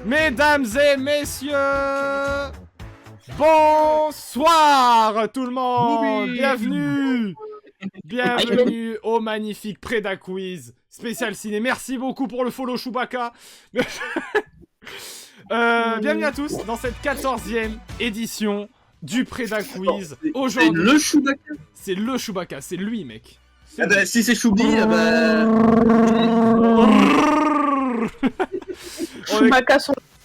Mesdames et messieurs, bonsoir tout le monde. Bienvenue au magnifique Preda Quiz spécial ciné. Merci beaucoup pour le follow Chewbacca. Bienvenue à tous dans cette 14e édition du Preda Quiz. Aujourd'hui, c'est le Chewbacca. C'est le Chewbacca, c'est lui, mec. Ah bah, si c'est Choubi,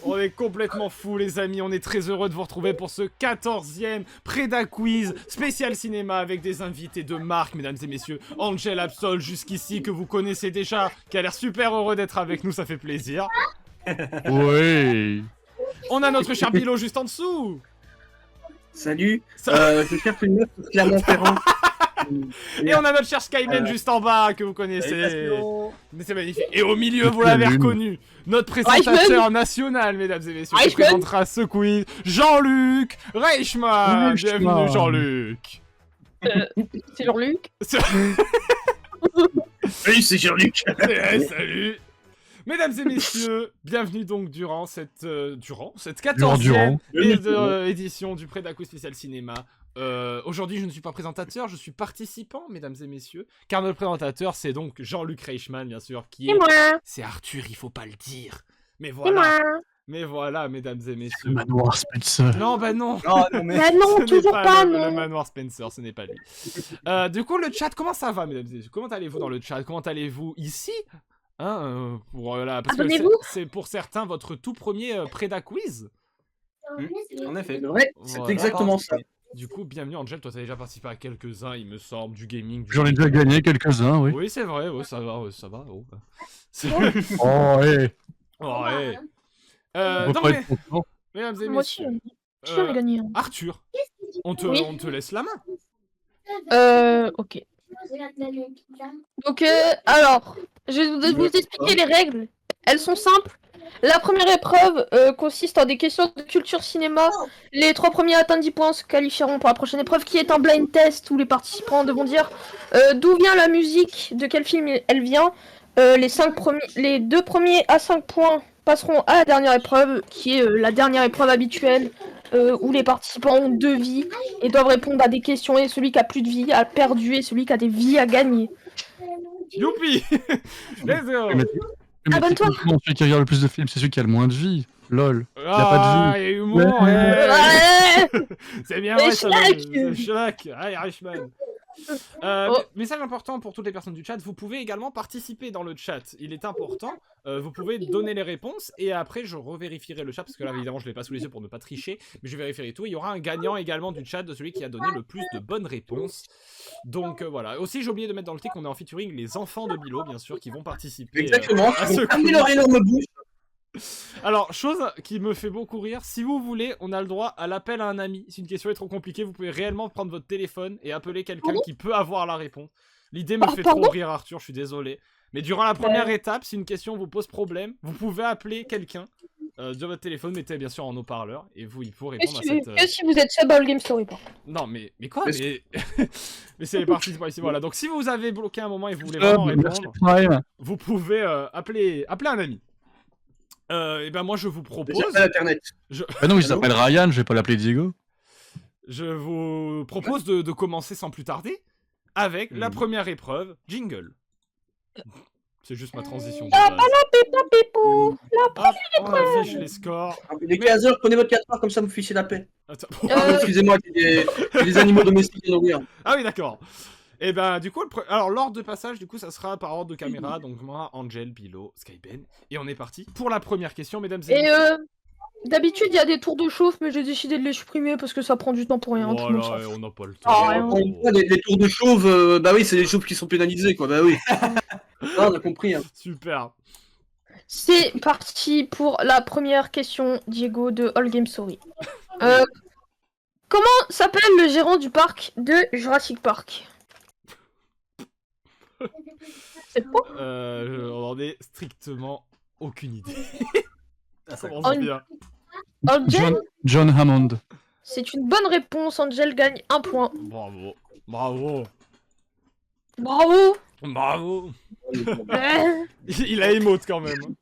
On est complètement fous, les amis. On est très heureux de vous retrouver pour ce 14e Preda Quiz spécial cinéma avec des invités de marque, mesdames et messieurs. Angel Absol, jusqu'ici, que vous connaissez déjà, qui a l'air super heureux d'être avec nous, ça fait plaisir. Oui. On a notre cher Bilo juste en dessous. Salut. Je cherche une meuf pour Clermont-Ferrand. Et on a notre cher Skyman juste en bas, que vous connaissez. Mais c'est magnifique. Et au milieu, vous l'avez reconnu, notre présentateur national, mesdames et messieurs, qui présentera ce quiz, Jean-Luc Reichmann. Bienvenue, Jean-Luc. C'est Jean-Luc. Oui, c'est Jean-Luc. Salut. Mesdames et messieurs, bienvenue donc durant cette 14e édition du Preda Quiz spécial cinéma. Aujourd'hui, je ne suis pas présentateur, je suis participant, mesdames et messieurs, car notre présentateur, c'est donc Jean-Luc Reichmann, bien sûr, qui est... C'est Arthur, il faut pas le dire. Mais voilà. Mais voilà, mesdames et messieurs. Le manoir Spencer. Non, bah non. Non, toujours pas, non. Le manoir Spencer, ce n'est pas lui. Du coup, le chat, comment ça va, mesdames et messieurs? Comment allez-vous dans le chat? Comment allez-vous ici? Voilà, parce que c'est pour certains votre tout premier Preda Quiz. En effet, c'est exactement ça. Du coup, bienvenue Angel, toi t'as déjà participé à quelques-uns, il me semble, du gaming. J'en ai déjà gagné quelques-uns, oui. Oui, c'est vrai, ça va. Oh, oh, ouais. Oh, ouais. Donc, mesdames et Moi aussi, messieurs, j'ai gagné. Arthur, on te laisse la main. Ok. Donc, alors, je vais vous expliquer les règles. Elles sont simples. La première épreuve consiste en des questions de culture cinéma. Les 3 premiers à atteindre 10 points se qualifieront pour la prochaine épreuve, qui est un blind test où les participants devront dire d'où vient la musique, de quel film elle vient. Les 2 premiers à 5 points passeront à la dernière épreuve, qui est la dernière épreuve habituelle, où les participants ont 2 vies et doivent répondre à des questions, et celui qui a plus de vie a perdu et celui qui a des vies a gagné. Youpi. Abonne-toi. Celui qui regarde le plus de films, c'est celui qui a le moins de vie. Lol. Il a pas de vie. Humour, Ouais. C'est bien Mais vrai, ça. Schlag. Schlag. Allez, Reichmann. Message important pour toutes les personnes du chat, vous pouvez également participer dans le chat, il est important, vous pouvez donner les réponses et après je revérifierai le chat parce que là évidemment je l'ai pas sous les yeux pour ne pas tricher, mais je vérifierai tout, il y aura un gagnant également du chat de celui qui a donné le plus de bonnes réponses, donc voilà. Aussi j'ai oublié de mettre dans le titre qu'on est en featuring les enfants de Bilo bien sûr qui vont participer. Exactement, à ce amener leur énorme bouche. Alors, chose qui me fait beaucoup rire, si vous voulez, on a le droit à l'appel à un ami. Si une question est trop compliquée, vous pouvez réellement prendre votre téléphone et appeler quelqu'un qui peut avoir la réponse. L'idée me fait trop rire, Arthur, je suis désolé. Mais durant la première étape, si une question vous pose problème, vous pouvez appeler quelqu'un de votre téléphone, mettez bien sûr en haut-parleur, et vous, il faut répondre à cette... Que si vous êtes sub à All Game Story, pas. Non, mais quoi mais c'est parti ici, voilà. Donc si vous avez bloqué un moment et vous voulez vraiment répondre, vous pouvez appeler un ami. Et ben moi je vous propose. Ah non, il s'appelle Ryan, je vais pas l'appeler Diego. Je vous propose de commencer sans plus tarder avec la première épreuve, jingle. C'est juste ma transition. Hop, on affiche les scores. Les 15 heures, prenez votre 4 heures comme ça vous fichez la paix. Attends. Excusez-moi, il y a des animaux domestiques à nourrir. Ah oui, d'accord. Et ben du coup, alors l'ordre de passage, du coup, ça sera par ordre de caméra. Donc moi, Angel, Bilo, Skyben. Et on est parti pour la première question, mesdames et messieurs. D'habitude, il y a des tours de chauffe, mais j'ai décidé de les supprimer parce que ça prend du temps pour rien. Voilà, on n'a pas le temps. Les tours de chauve, bah oui, c'est les chauves qui sont pénalisés, quoi. Bah oui. Non, on a compris. Hein. Super. C'est parti pour la première question, Diego, de All Game Story. Comment s'appelle le gérant du parc de Jurassic Park? C'est quoi? On en ai strictement aucune idée. Ça commence bien. Angel? John Hammond. C'est une bonne réponse, Angel gagne 1 point. Bravo. Bravo. Bravo. Bravo. Il a émote quand même.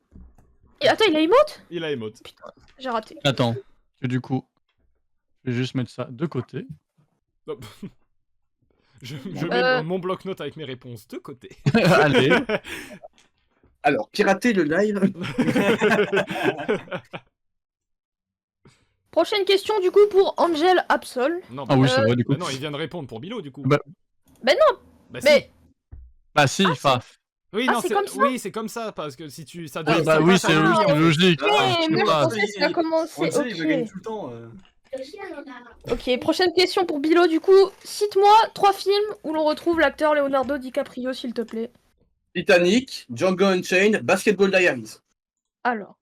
Et attends, il a emote? Il a emote. J'ai raté. Attends, que du coup, je vais juste mettre ça de côté. Hop. Je mets mon bloc-notes avec mes réponses de côté. Allez. Alors, pirater le live. Prochaine question du coup pour Angel Absol. Non, Ah oui, c'est vrai, du coup. bah non, il vient de répondre pour Bilo, du coup. Bah- Ben non, Bah si. mais Bah si, enfin. Oui, Ah, non, c'est comme ça oui, c'est comme ça, parce que si tu... Ça Ah, doit- bah ça oui, passe c'est à lui, en fait. logique. mais Je sais moi je pas. pensais que ça a commencé. Angel, il veut gagner Ok. tout le temps. Ok, prochaine question pour Bilo du coup. Cite-moi 3 films où l'on retrouve l'acteur Leonardo DiCaprio s'il te plaît. Titanic, Django Unchained, Basketball Diaries. Alors.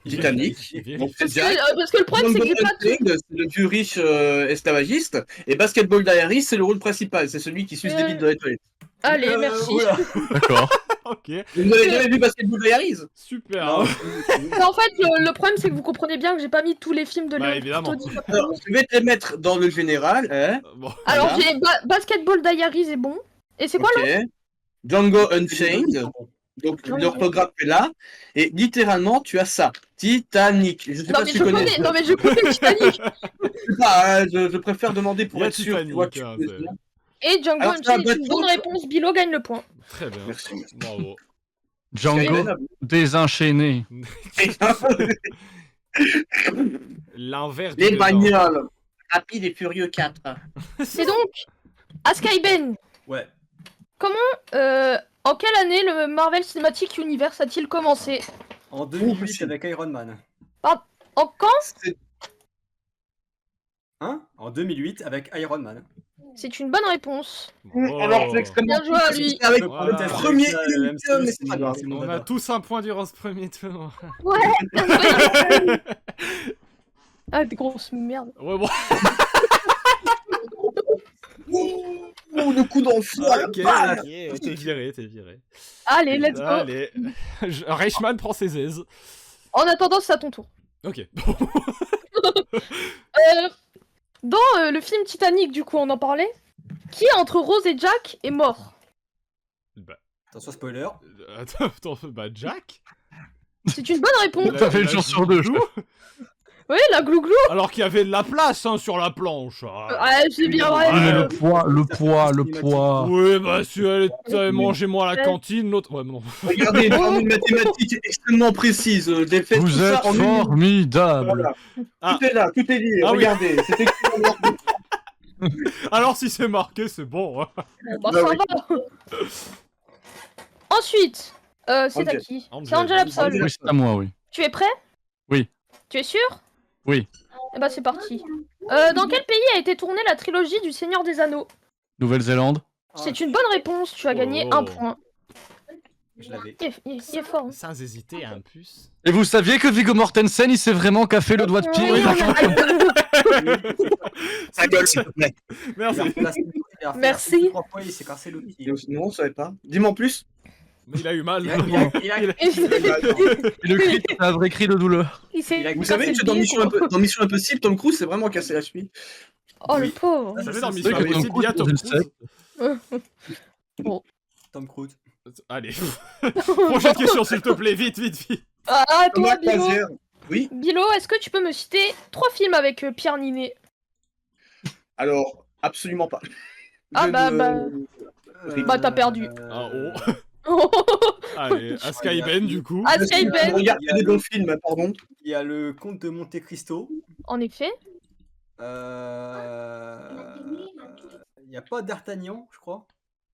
Titanic, Il donc c'est Parce Jack. que le problème c'est que j'ai pas tout. Unchained, c'est le plus riche esclavagiste. Et Basketball Diaries, c'est le rôle principal. C'est celui qui suce des bites dans les toilettes. Allez, merci. Oula. D'accord. Ok, Vous n'avez jamais vu Basketball Diaries? super. Non. Mais en fait, le problème c'est que vous comprenez bien que j'ai pas mis tous les films de Bah, Leonardo évidemment. DiCaprio. Alors, je vais te les mettre dans le général. Hein. Bon. Alors Voilà. j'ai Basketball Diaries est bon. Et c'est quoi Ok. Django Unchained. Donc Django. l'orthographe est là. Et littéralement, tu as ça. Titanic. Je sais Non pas mais si tu je connais. connais, non mais je connais Titanic. Je sais pas, hein, je préfère demander pour Il y a être sûr. Tu vois, tu Titanic, connais. hein, Et Django Alors, ça Unchained va est une battre bonne contre. réponse. Bilo gagne le point. Très bien. Merci. Bravo. Django désenchaîné. L'inverse du Les dedans. bagnoles. Rapide et Furieux 4. C'est donc Askaiben. Ouais. En quelle année le Marvel Cinematic Universe a-t-il commencé? En 2008 c'est- avec Iron Man. En quand? C'est- Hein? En 2008 avec Iron Man. C'est une bonne réponse. Bravo. Alors, c'est extrêmement Bien joué à lui. C'est avec Voilà. le premier Avec ça, film, MCU, mais c'est pas grave. c'est mon On a dada. tous un point durant ce premier tour. Ouais, bien joué. Ah, des grosses merdes. Ouais, bon. Oh, le coup d'enfant. Ok, ok. T'es viré, t'es viré. Allez, let's go. Allez. Reichmann prend ses aises. En attendant, c'est à ton tour. Ok. Dans le film Titanic, du coup, on en parlait. Qui entre Rose et Jack est mort? Bah, Attention, spoiler. attends, bah Jack. C'est une bonne réponse. Ça fait une chance sur deux. Glou. Oui, la glouglou. Alors qu'il y avait de la place hein, sur la planche. Ouais, c'est bien vrai. Oui, mais Ouais. le poids. Oui, bah si elle avait mangé moi à la cantine, l'autre. Ouais, non. Regardez, une formule mathématique extrêmement précise. J'ai fait tout Vous ça êtes en une minute. formidable. Voilà. Ah. Tout est là, tout est lié. Ah oui. Regardez, c'était Alors si c'est marqué, c'est bon. Hein. Bah, Bah ça oui. va. Ensuite, c'est à Angel. qui? Angel. C'est Angel Absol. Oui, c'est à moi, oui. Tu es prêt? Oui. Tu es sûr? Oui. Eh bah, c'est parti. Dans quel pays a été tournée la trilogie du Seigneur des Anneaux? Nouvelle-Zélande. C'est une bonne réponse, tu as gagné Oh. 1 point. Je l'avais. Il est fort. Hein. Sans hésiter, un puce. Et vous saviez que Viggo Mortensen, il s'est vraiment cassé le doigt de pied? Oui, Ta gueule, s'il te plaît. Merci. Merci. 3 points, il s'est cassé le pied. Non, on savait pas. Dis-moi en plus. Mais il a eu mal. Il a- Et le cri, c'est un vrai cri de douleur. Il s'est Il a- Vous cassé savez le que dans pied, Mission, quoi. dans Mission Impossible, Tom Cruise s'est vraiment cassé la cheville. Oh, le Oui. pauvre. Vous savez, dans C'est Mission vrai que Tom Impossible, il y a Tom Cruise, je Cruise. Tom Cruise. Allez. Prochaine question, s'il te plaît. Vite, vite, vite. Ah, toi, Thomas Bilo. Croisière. Oui. Bilo, est-ce que tu peux me citer 3 films avec Pierre Ninet? Alors, absolument pas. Ah, Je bah, ne- Bah, t'as perdu. Ah, oh. Oh. Allez, à Skyben, du coup. Ah, Je Skyben. regarde que des bons films, hein, pardon. Il y a le Comte de Monte Cristo. En effet. Il n'y a pas d'Artagnan, je crois.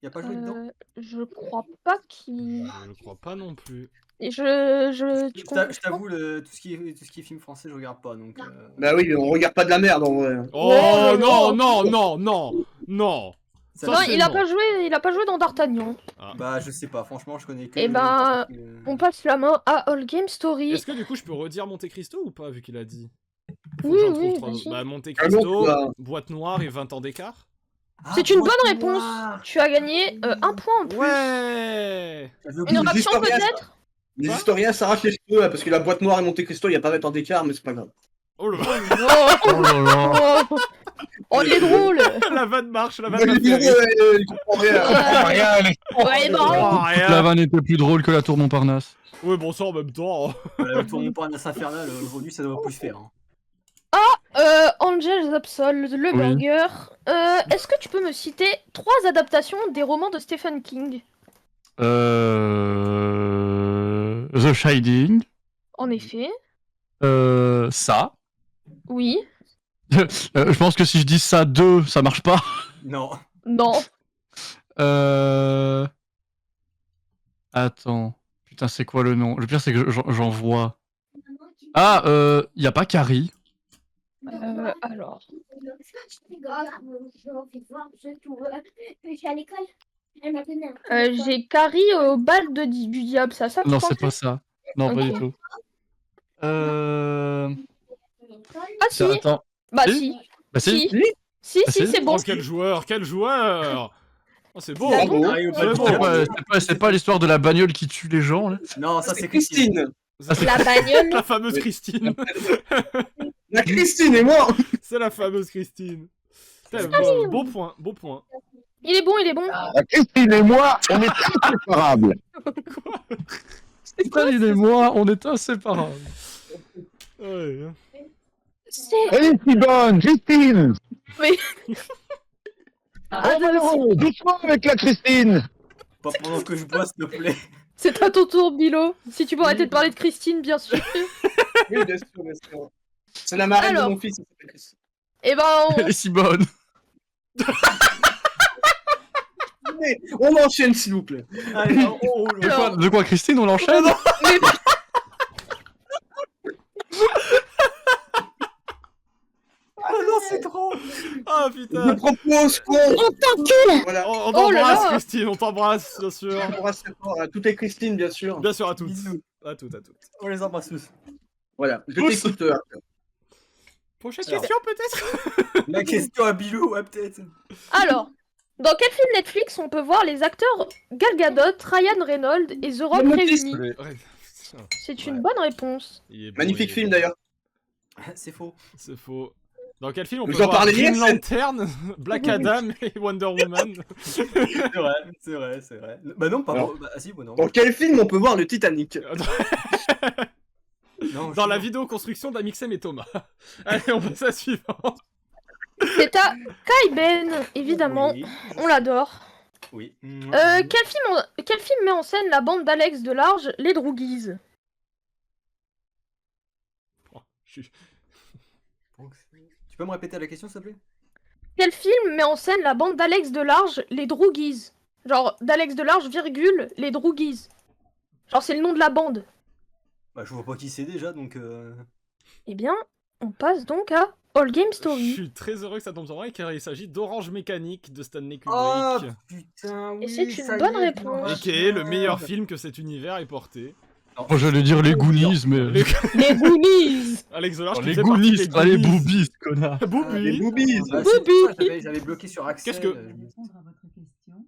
Il n'y a pas joué dedans. Je crois pas qu'il. Je crois pas non plus. Et tu Je t'avoue, tout ce qui est film français, je regarde pas. Donc, Bah oui, mais on regarde pas de la merde en vrai. Oh Ouais, non, non. non. ça, Non, c'est il a non. pas joué dans D'Artagnan. Bah, je sais pas, franchement, je connais que. Eh ben, On passe la main à All Game Story. Est-ce que du coup je peux redire Monte Cristo ou pas vu qu'il a dit? Faut Oui, que j'en oui, trouve vas-y. Bah Monte Ah non, Cristo, bah. boîte noire et 20 ans d'écart. Ah, C'est une bonne Boîte réponse. Noire. Tu as gagné 1 point en plus. Ouais. J'avais oublié. Une Les réaction historiens, peut-être? Les Quoi historiens s'arrachent les cheveux hein, parce que la boîte noire et Monte Cristo, il n'y a pas 20 ans d'écart, mais c'est pas grave. Oh le Oh là là. Oh. Oh, il est drôle. La vanne marche, la Moi, vanne j'ai m'a dit, fait rire. il comprend rien. Ouais, non. Oh, La rien. vanne était plus drôle que la tour Montparnasse. Ouais, bon, ça en même temps. Le tour Montparnasse infernal, aujourd'hui, ça doit plus se faire. Hein. Angel Absol, le Oui. burger. Est-ce que tu peux me citer 3 adaptations des romans de Stephen King? The Shining. En effet. Ça. Oui. Je pense que si je dis ça 2, ça marche pas. Non. Non. Attends. Putain, c'est quoi le nom? Le pire, c'est que j'en vois. Ah, y a pas Carrie. Alors. J'ai Carrie au bal du diable, ça tu Non, penses? c'est pas ça. Non, pas Ok. du tout. Ah si. Attends. Bah Si. si. Bah si. Si, Ah, si, si. c'est bon. Oh, quel joueur, quel joueur. Oh, c'est beau. La Bravo. Arrive au C'est bal du bon. diable. C'est pas l'histoire de la bagnole qui tue les gens, là. Non, ça C'est c'est Christine. Christine. La bagnole. La fameuse Oui. Christine. La Christine et moi. C'est la fameuse Christine. Putain, beau point, beau point. Il est bon, il est bon. Christine et moi, on est inséparables. Stalin et moi, on est inséparables. Ouais. C'est. Elle est si bonne, Christine. Ah, Oh, doucement avec la Christine. Pas pendant que je bois, s'il te plaît. c'est à ton tour, Bilo. Si tu peux arrêter de parler de Christine, bien sûr. Oui, bien sûr, bien sûr. C'est la marraine Alors. de mon fils, elle s'appelle Christine. Et ben, Elle est si bonne. Mais on enchaîne, s'il vous plaît. Allez, on roule. Alors. De quoi, Christine, on l'enchaîne? Oh non, c'est trop. Ah Je putain. propose qu'on... Voilà. On Oh là t'embrasse, là. Christine, on t'embrasse, bien sûr. On embrasse fort à toutes les Christine, bien sûr. Bien sûr, à toutes. Bisous. À toutes, à toutes. On les embrasse tous. Voilà, je Tous. t'écoute. Prochaine Alors. question, peut-être. La question à Bilou, ouais, peut-être. alors. Dans quel film Netflix on peut voir les acteurs Gal Gadot, Ryan Reynolds et The Rock réunis? Ouais, putain, C'est une bonne réponse. il est beau, Magnifique il est film beau. d'ailleurs. C'est faux. C'est faux. Dans quel film on Vous peut en voir parlez Green hier, c'est- Lantern, Black Adam et Wonder Woman? C'est vrai, c'est vrai, c'est vrai. Bah non, pas Alors. bah, ah si, bon, non. Dans quel film on peut voir le Titanic? Non, Dans je- la vidéo construction d'Amixem et Thomas. Allez, on passe à la suivante. C'est à Kai Ben, évidemment. Oui. On l'adore. Oui. Quel film met en scène la bande d'Alex Delarge, les Droogies? Oh, je suis- Tu peux me répéter la question, s'il te plaît? Quel film met en scène la bande d'Alex Delarge, les Droogies? Genre, d'Alex Delarge, virgule, les Droogies. Genre, c'est le nom de la bande. Bah, je vois pas qui c'est déjà, donc. Eh bien, on passe donc à All Game Je Story. suis très heureux que ça tombe sur moi car il s'agit d'Orange Mécanique de Stanley Oh Kubrick. putain, oui. Et c'est une ça y bonne est, réponse. Et qui est le meilleur film que cet univers ait porté. Moi, j'allais dire les Goonies, mais. Les- Les Goonies. Alex Delarge qui Les faisait partie Goonies, des pas les Goonies. boobies, connard. Les Boobies. boobies. Ah, Booby. c'est ça, j'avais bloqué sur Axel. Qu'est-ce que- Répondre à votre question,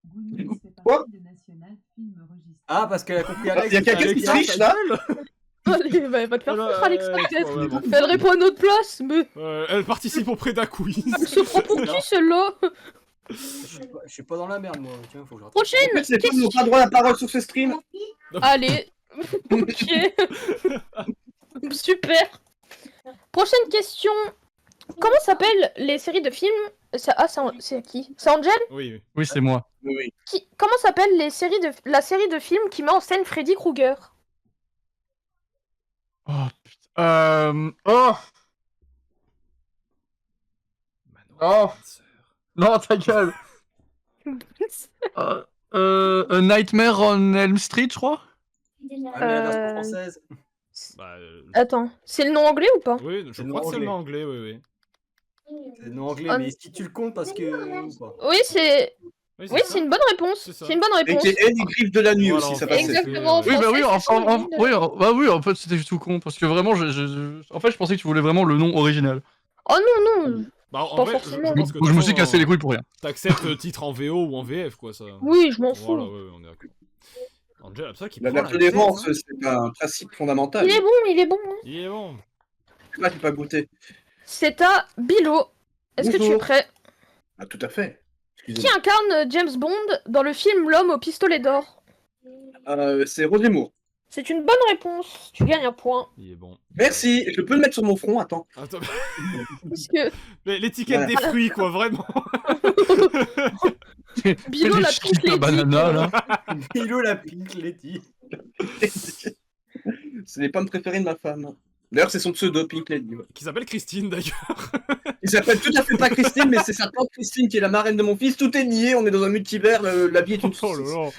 Goonies fait Quoi partie de National Film Register. Ah, parce qu'elle a compris Alex. Il y a quelqu'un qui Alex, triche là. Allez, va te faire Voilà, foutre, Alexa, ouais, peut-être. ouais, bon. Elle répond à notre place, mais Elle participe au Preda Quiz. elle se prend pour qui, celle-là? Je suis pas dans la merde, moi. Tiens, faut que je rattrape. En Prochaine plus, les femmes n'ont question. pas droit à la parole sur ce stream. Allez. Ok. Super. Prochaine question. Comment s'appellent les séries de films c'est à qui? C'est Angel? Oui, oui. Oui, c'est moi. Oui. Comment s'appelle la série de films qui met en scène Freddy Krueger? Oh, putain. Oh Oh. Non, ta gueule. A Nightmare on Elm Street, je crois. Ah, mais la version française. Bah, Attends, c'est le nom anglais ou pas? oui, je C'est le crois que nom c'est le nom anglais. anglais, oui, oui. C'est le nom anglais, Ah. mais est-ce que tu le comptes parce que. Ou pas? Oui, c'est Oui, oui, ça. c'est une bonne réponse. C'est ça. C'est une bonne Et réponse. qui est les griffes de la nuit Voilà, aussi, ça en passait. fait. Exactement. Oui, Oui, bah oui, Français, bah oui, en fait, c'était tout con. Parce que vraiment, en fait, je pensais que tu voulais vraiment le nom original. Oh non, non. Bah, en Pas vrai, forcément. je pense que Je me suis de toute cassé les façon, couilles pour rien. T'acceptes titre en VO ou en VF, quoi, ça. Oui, je m'en fous. Voilà, ouais, on est d'accord. Angel, Absa qui La prend la tolérance, tête, hein. c'est un principe fondamental. Il est bon, il est bon. Hein. Il est bon. Je sais pas, j'ai pas goûté. C'est à Bilo. Est-ce que tu es Bonjour. prêt? Ah, tout à fait. Qui Excusez-moi. incarne James Bond dans le film L'homme au pistolet d'or? C'est Roger Moore. C'est une bonne réponse. Tu gagnes un point. Il est bon. Merci. Je peux le mettre sur mon front, attends. Attends, Parce que mais l'étiquette Voilà. des fruits, quoi, vraiment. Bilo Les la chips pink de banana, là. Milo la Pink Lady. C'est les pommes préférées de ma femme. D'ailleurs, c'est son pseudo, Pink Lady. Ouais. Qui s'appelle Christine, d'ailleurs. Il s'appelle tout à fait pas Christine, mais c'est sa tante Christine qui est la marraine de mon fils. Tout est lié, on est dans un multivers, la vie est une Oh là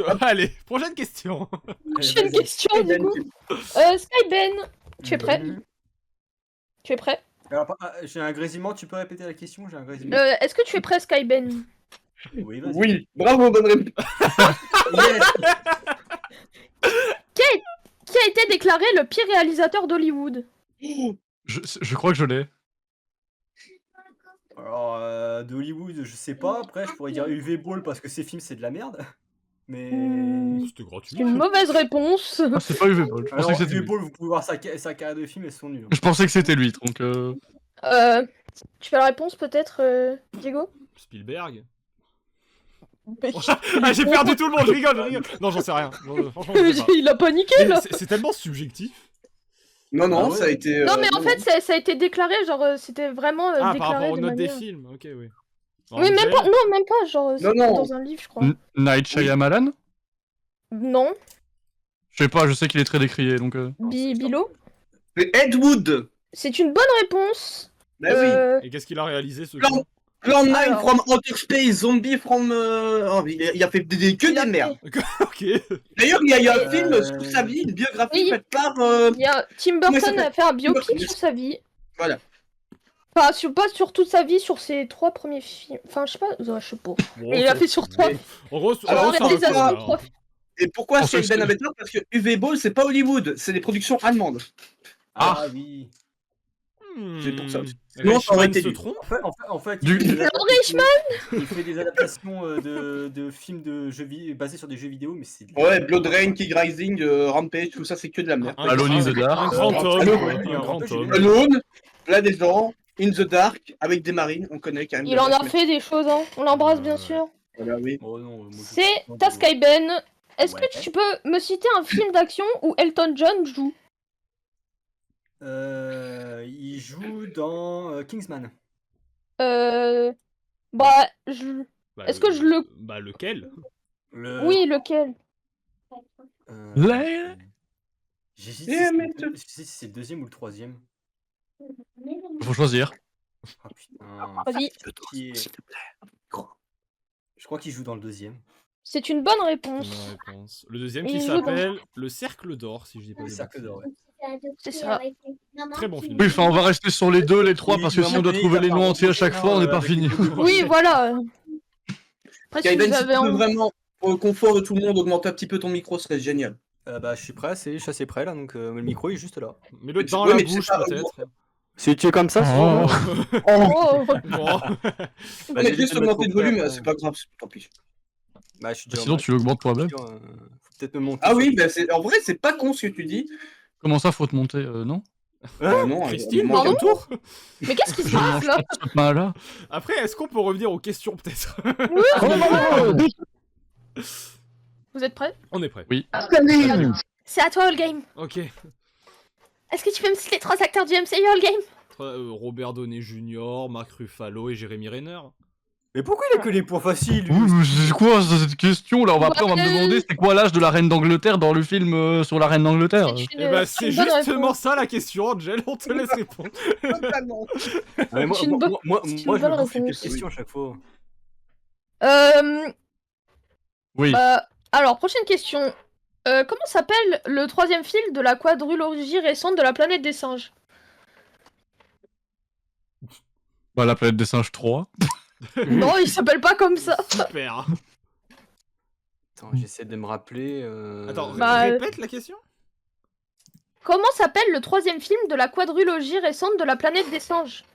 là. Allez, prochaine question. prochaine question du coup. Skyben, tu es prêt? Tu es prêt? Alors, j'ai un grésillement, tu peux répéter la question? J'ai un grésillement. Est-ce que tu es prêt, Skyben? Oui, vas-y. Oui, bravo, bonne réponse. Yes. Qui a été déclaré le pire réalisateur d'Hollywood? Je crois que je l'ai. Alors, de Hollywood, je sais pas. Après, je pourrais dire UV Ball parce que ces films, c'est de la merde. Mais. C'était gratuit. C'est une mauvaise réponse. Ah, c'est pas UV Ball. Je pensais Alors, que c'était UV lui. Ball, vous pouvez voir sa carrière de film, elles sont nulles. Je pensais que c'était lui, donc. Tu fais la réponse peut-être, Diego? Spielberg. Ah, j'ai perdu tout le monde, je rigole. Non, j'en sais rien. Non, franchement, je sais pas. Il a paniqué Mais là. c'est tellement subjectif. Non, non, Ah ouais. ça a été. Non mais en non, fait ça a été déclaré, genre c'était vraiment Ah, par déclaré rapport aux de notes des manière... films. Ok, oui. Oui même pas, non même pas, genre c'était non. dans un livre je crois. Night Shyamalan? Non, Je sais pas, je sais qu'il est très décrié, donc. Bilo. C'est Ed Wood. C'est une bonne réponse. Bah oui. Et qu'est-ce qu'il a réalisé ce Plan- con? Plan 9 Alors. from Outer Space, Zombie from. Oh, il a fait que Il des a merdes. Ok. D'ailleurs, il y a un film Euh, sur sa vie, une biographie Oui. faite par. Il y a Tim Comment il Burton s'appelle a fait un biopic Burton. sur sa vie. Voilà. Enfin, pas sur toute sa vie, sur ses 3 premiers films. Enfin, je sais pas, je sais pas. Bon, Il a fait sur 3. Mais- En gros, Sur la c'est un réalisation con, de là. 3 Et pourquoi Pour ceux Skyben qui- avait tort? Parce que UV Ball, c'est pas Hollywood, c'est des productions allemandes. Ah oui. C'est pour ça aussi. Reichmann Non, ça aurait été se nul. trompe. En fait, Du- il fait des Richman il fait des adaptations de films de jeux basés sur des jeux vidéo, mais c'est. Ouais, Blood Rain, King Rising, Rampage, tout ça, c'est que de la merde. Alone in the Dark. Un grand homme. Alone. Un grand homme. Alone, là des gens, In the Dark, avec des marines, on connaît quand même. Il en a fait des choses, hein. On l'embrasse bien sûr. Voilà, oui. Oh non, moi, je- C'est ta Skyben. Est-ce Ouais. que tu peux me citer un film d'action où Elton John joue? Il joue dans Kingsman. Bah, je... Bah, Est-ce que je le- Bah, lequel? Oui, lequel? Euh, J'hésite Eh, mais si c'est le deuxième ou le troisième. Faut choisir. Ah putain. Vas-y. Qui est- Je crois qu'il joue dans le deuxième. C'est une bonne Bonne réponse. réponse. Le deuxième Il qui joue dans- s'appelle Le Cercle d'Or, si je dis pas Le de Cercle bêtises. d'Or, ouais. C'est ça. Très bon film. Oui, enfin, on va rester sur les deux, les trois, Oui, parce que si on doit oui, trouver les apparemment, noms entiers à chaque fois, on n'est pas avec fini. les deux Oui, voilà. Après, si Skyben, vous si avez tu peux envie... vraiment, pour le confort de tout le monde, augmenter un petit peu ton micro, ce serait génial. Bah, je suis prêt, je suis assez prêt là, donc le micro est juste là. Mets-le Mais dans ouais, la mais c'est bouche, pas- peut-être. Si tu es comme ça, Oh. Oh. Bon. On Bah, a j'ai juste dit de me augmenter le tromper volume, après. c'est pas grave, tant pis. Bah, je suis déjà Sinon, en tu l'augmentes toi-même. Faut peut-être me monter. Ah sur- oui, bah en vrai, c'est pas con ce que tu dis. Comment ça, faut te monter, non? Non, Christine, moi, mon tour. Mais qu'est-ce qui se passe là? Cette main-là. Après, est-ce qu'on peut revenir aux questions, peut-être? Vous êtes prêts? On est prêt. Skyrim. C'est à toi, All Game. Ok. Est-ce que tu peux me citer 3 acteurs du MCU, All Game? Robert Downey Jr., Mark Ruffalo et Jeremy Renner. Mais pourquoi il a que les points faciles lui Ouh, mais c'est quoi cette question là? Après, on va me Ouais. demander c'est quoi l'âge de la reine d'Angleterre dans le film sur la reine d'Angleterre. C'est Eh bah, c'est une bonne justement réponse. ça la question, Angel. On te laisse répondre. Totalement. Ah, mais moi, C'est une bonne- moi, c'est une je me bonne bouffe une réponse. question à chaque fois. Oui. Alors, prochaine question. Comment s'appelle le 3e film de la quadrilogie récente de la planète des singes? Bah, la planète des singes 3. Non, il s'appelle pas comme ça. Super. Attends, j'essaie de me rappeler. Attends, Bah, répète la question. Comment s'appelle le 3e film de la quadrilogie récente de la planète des singes?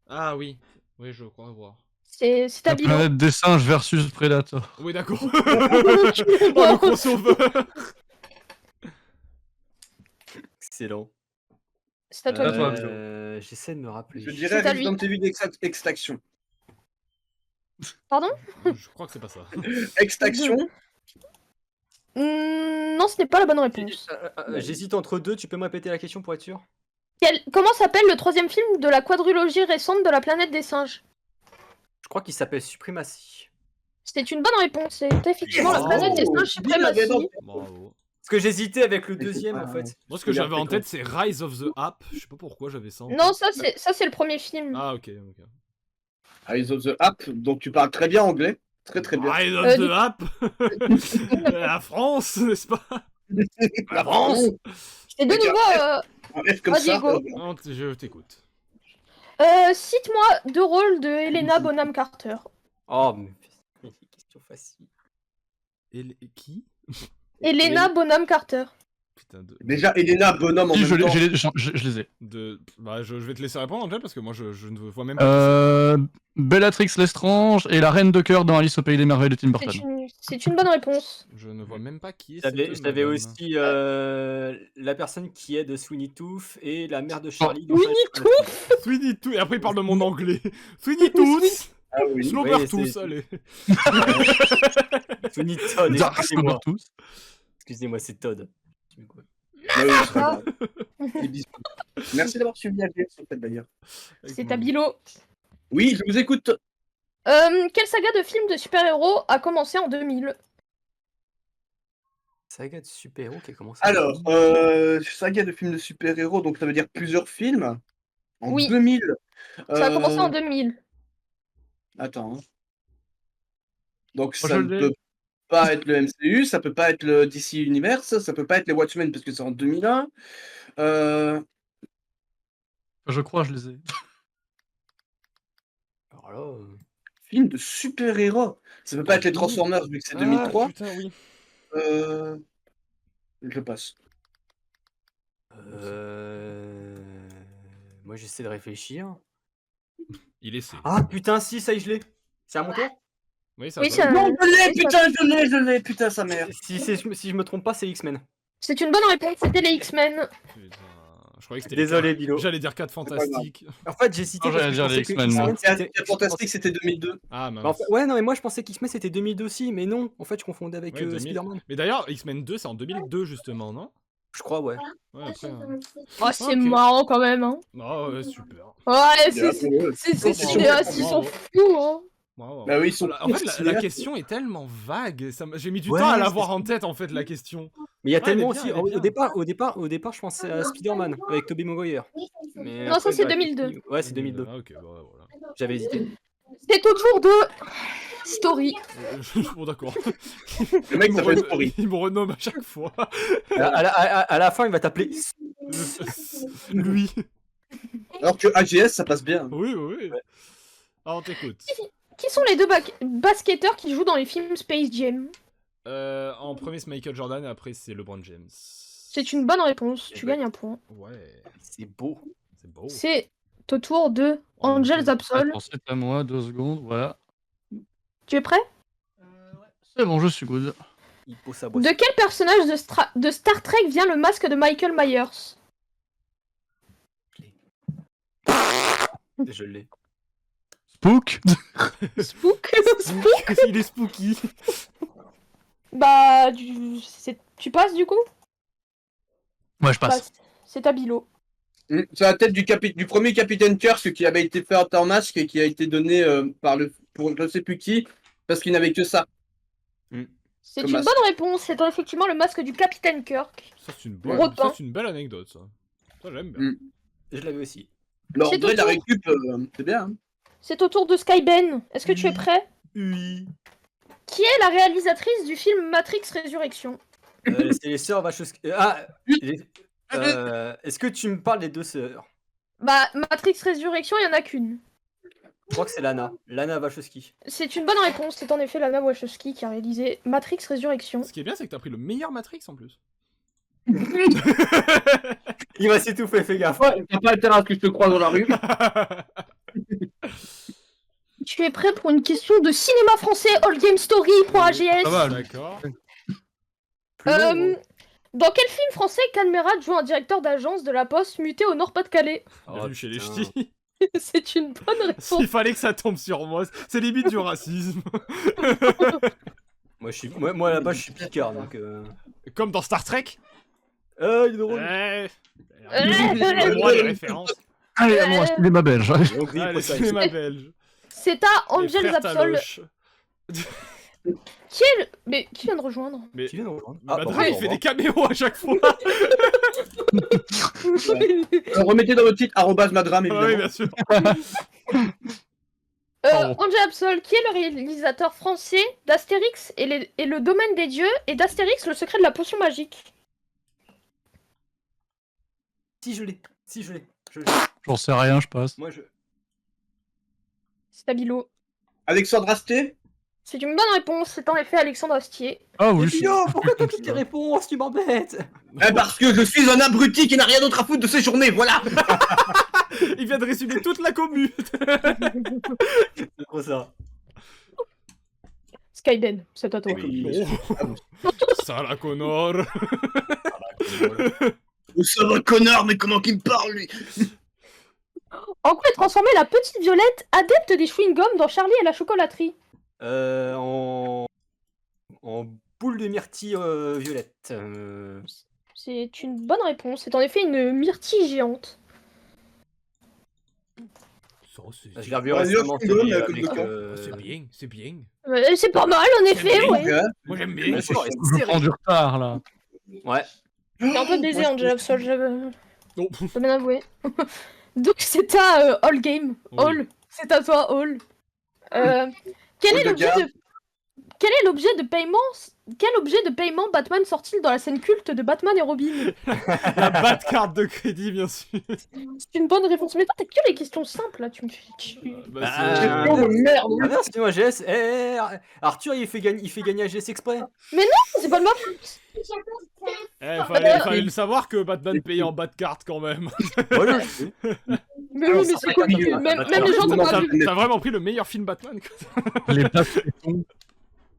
Ah oui. Oui, je crois voir. C'est ta La bilan. planète des singes versus Predator. Oui, d'accord. Oh, le crossover. Excellent. C'est à toi. toi, J'essaie de me rappeler. Je dirais C'est à lui. Resident Evil Extraction. Pardon? Je crois que c'est pas ça. Extraction. Non, ce n'est pas la bonne réponse. J'hésite entre deux, tu peux me répéter la question pour être sûr? Comment s'appelle le troisième film de la quadrilogie récente de la planète des singes? Je crois qu'il s'appelle Suprématie. C'est une bonne réponse. C'est effectivement la Oh, planète des singes bien, suprématie. Venom. Bravo. Parce que j'hésitais avec le deuxième en fait. Moi, ce que j'avais en tête, c'est Rise of the App. Je sais pas pourquoi j'avais ça. en Non, tête. ça c'est le premier film. Ah, ok. Eyes of the App, donc tu parles très bien anglais. Très très bien. Rise of the App. La France, n'est-ce pas? La France. Je t'ai de nouveau. Un F comme Ah, ça. Diego. Non, je t'écoute. Cite-moi deux rôles de Helena Bonham Carter. Oh, mais question facile. Qui? Helena Bonham Carter. Putain de. Déjà, Elena, bonhomme en Si, même temps. je les ai. Bah, je vais te laisser répondre, Angel, parce que moi, je ne vois même pas. Bellatrix Lestrange et la Reine de Cœur dans Alice au Pays des Merveilles de Tim Burton. C'est une bonne réponse. Je ne vois même pas qui est J'avais aussi la personne qui est de Sweeney Tooth et la mère de Charlie. dans Winnie Charlie Chocolat. Tooth. Sweeney Tooth. Et après, il parle de mon anglais. Sweeney Tooth. Ah oui. Slobber Oui, Tooth, c'est- allez. Sweeney Todd, Dark excusez-moi. tous. Excusez-moi, c'est Todd. Ah oui, c'est pas grave. C'est bisous. Merci d'avoir suivi la GS, en fait, d'ailleurs. C'est à Bilo. Oui, je vous écoute. Quelle saga de films de super-héros a commencé en 2000? Saga de super-héros qui a commencé. Alors, saga de films de super-héros, donc ça veut dire plusieurs films. En Oui. 2000. Ça a commencé en 2000. Attends. hein. Donc Moi, ça je ne l'ai. peut pas être le MCU, ça peut pas être le DC Universe, ça peut pas être les Watchmen parce que c'est en 2001. Je crois, je les ai. Alors là, Film de super-héros. Ça peut pas être les Transformers vu que c'est 2003. Ah, putain, oui. Je passe. moi j'essaie de réfléchir. Il essaie. Ah putain, si, ça y est, je l'ai. C'est à mon tour? Oui, ça Oui, va. ça- Non, je l'ai, oui, putain, je l'ai, putain, sa mère. Si je me trompe pas, c'est X-Men. C'est une bonne réponse, c'était les X-Men. Putain. Je croyais que c'était Désolé, Bilo. J'allais dire 4 fantastiques. En fait, j'ai cité. Non, j'allais parce que dire je les pensais que X-Men, moi. X-Men, c'était- C'est fantastique, c'était 2002. Ah, Bah, en mince. fait- ouais, non, mais moi je pensais qu'X-Men c'était 2002 aussi, mais non. En fait, je confondais avec Ouais, 2000. Spider-Man. Mais d'ailleurs, X-Men 2, c'est en 2002, justement, non? Je crois, ouais. Ouais, après. Oh, c'est Ok. marrant quand même. Hein. Oh, ouais, super. Ouais, Bien, c'est ouais. ils sont fous. Hein. Wow. Bah oui, ils sont En fait, la cinéastes. question est tellement vague. J'ai mis du Ouais, temps à c'est l'avoir ça. en tête, en fait, la question. Mais il y a Ouais, tellement elle est aussi. bien, elle est Au départ, je pensais à Spider-Man avec Tobey Maguire. Mais Non, ça, après, c'est j'ai 2002. réfléchi. Ouais, c'est 2002. Ah, ok, bah, voilà. J'avais hésité. C'est au tour de Story. Bon, d'accord. Le mec Il me s'appelle ren- Story. Il me renomme à chaque fois. À la fin, il va t'appeler. Lui. Alors que AGS, ça passe bien. Oui, oui, oui. Alors, on t'écoute. Qui sont les deux basketteurs qui jouent dans les films Space Jam? En premier, c'est Michael Jordan, et après, c'est LeBron James. C'est une bonne réponse, tu gagnes un point. Ouais, C'est beau. c'est beau. C'est au tour de Angel Zapsol. Attends, c'est à moi, 2 secondes, voilà. Tu es prêt? C'est bon, je suis good. Il pose sa boîte. De quel personnage de Star Trek vient le masque de Michael Myers? Je l'ai. Spook. Spook. Spook. Il est spooky. Bah, tu passes du coup? Ouais, je passe. Bah, c'est à Bilo. C'est la tête du premier capitaine Kirk qui avait été fait en masque et qui a été donné pour je sais plus qui, parce qu'il n'avait que ça. C'est Comme une masque. bonne réponse, c'est effectivement le masque du capitaine Kirk. Ça, c'est une Repeint. ça, c'est une belle anecdote, ça. Ça, j'aime bien. Je l'avais aussi. Alors, en C'est vrai, au la tour. récup, c'est bien. hein. C'est au tour de Skyben. Est-ce que tu es prêt? Oui. Qui est la réalisatrice du film Matrix Résurrection? C'est les sœurs Wachowski. Est-ce que tu me parles des deux sœurs? Bah, Matrix Résurrection, il y en a qu'une. Je crois que c'est Lana. Lana Wachowski. C'est une bonne réponse, c'est en effet Lana Wachowski qui a réalisé Matrix Résurrection. Ce qui est bien, c'est que t'as pris le meilleur Matrix en plus. Il va s'étouffer, fais gaffe. Ouais, t'as pas intérêt à ce que je te croise dans la rue. Tu es prêt pour une question de cinéma français All Game Story pour AGS? Ça va, D'accord. Plus long, Euh, Dans quel film français Canmerat joue un directeur d'agence de la Poste muté au Nord-Pas-de-Calais? Bienvenue chez les putain. ch'tis. C'est une bonne réponse. S'il fallait que ça tombe sur moi, c'est limite du racisme. Moi là-bas, je suis Picard, donc... Comme dans Star Trek. il est drôle. Ouais. Euh, Moi les références. Allez, à moi, cinéma belge. Donc, oui, Ah, le Poseidon. cinéma belge. C'est à Les Angel frères Zapsol. Taloche. Mais qui vient de rejoindre? Mais Qui vient de rejoindre Madra, pardon, il au fait des revoir. caméos à chaque fois. Remettez dans votre titre @madram, Ah oui, évidemment. bien sûr. Pardon. Angel Zapsol, qui est le réalisateur français d'Astérix et le domaine des dieux et d'Astérix, le secret de la potion magique? Si, je l'ai. Si, je l'ai. J'en sais rien, je passe. Moi, je... Stabilo. Alexandre Astier. C'est une bonne réponse, c'est en effet Alexandre Astier. Ah Mais oui, Pio, pourquoi tu toutes les réponses? Tu m'embêtes. Parce que je suis un abruti qui n'a rien d'autre à foutre de ses journées, voilà. Il vient de résumer toute la commu. C'est trop ça. Skyden, c'est à toi. Oui. Sala Connor. Ça va, connard, mais comment qu'il me parle, lui? En quoi est transformée la petite Violette, adepte des chewing-gums dans Charlie et la chocolaterie? En boule de myrtille violette. C'est une bonne réponse, c'est en effet une myrtille géante. Ça, Je l'ai revu Ouais, récemment Dieu, télé comme avec... le C'est bien, c'est bien. C'est pas mal en effet, bien. ouais. Moi j'aime bien. Bien sûr, je prends du retard là. Ouais. C'est un peu baisé Angel Absol, je Oh. peux bien avouer. Donc c'est à All Game. Oui. All, c'est à toi All. Quel est l'objet de... Quel est l'objet de paiement... Quel objet de paiement Batman sort-il dans la scène culte de Batman et Robin? La bad carte de crédit, bien sûr. C'est une bonne réponse. Mais toi, t'as que les questions simples là, tu me fais... Bah, Ah, c'est- Merde. Ah non, c'est moi GS. Arthur, il fait gagner à GS exprès. C'est pas le ma faute. fallait le savoir que Batman payait en bad carte quand même. Voilà. Mais oui, mais c'est connu. Même les gens qui ont pas vu... T'as vraiment pris le meilleur film Batman. Quoi. Les patrons.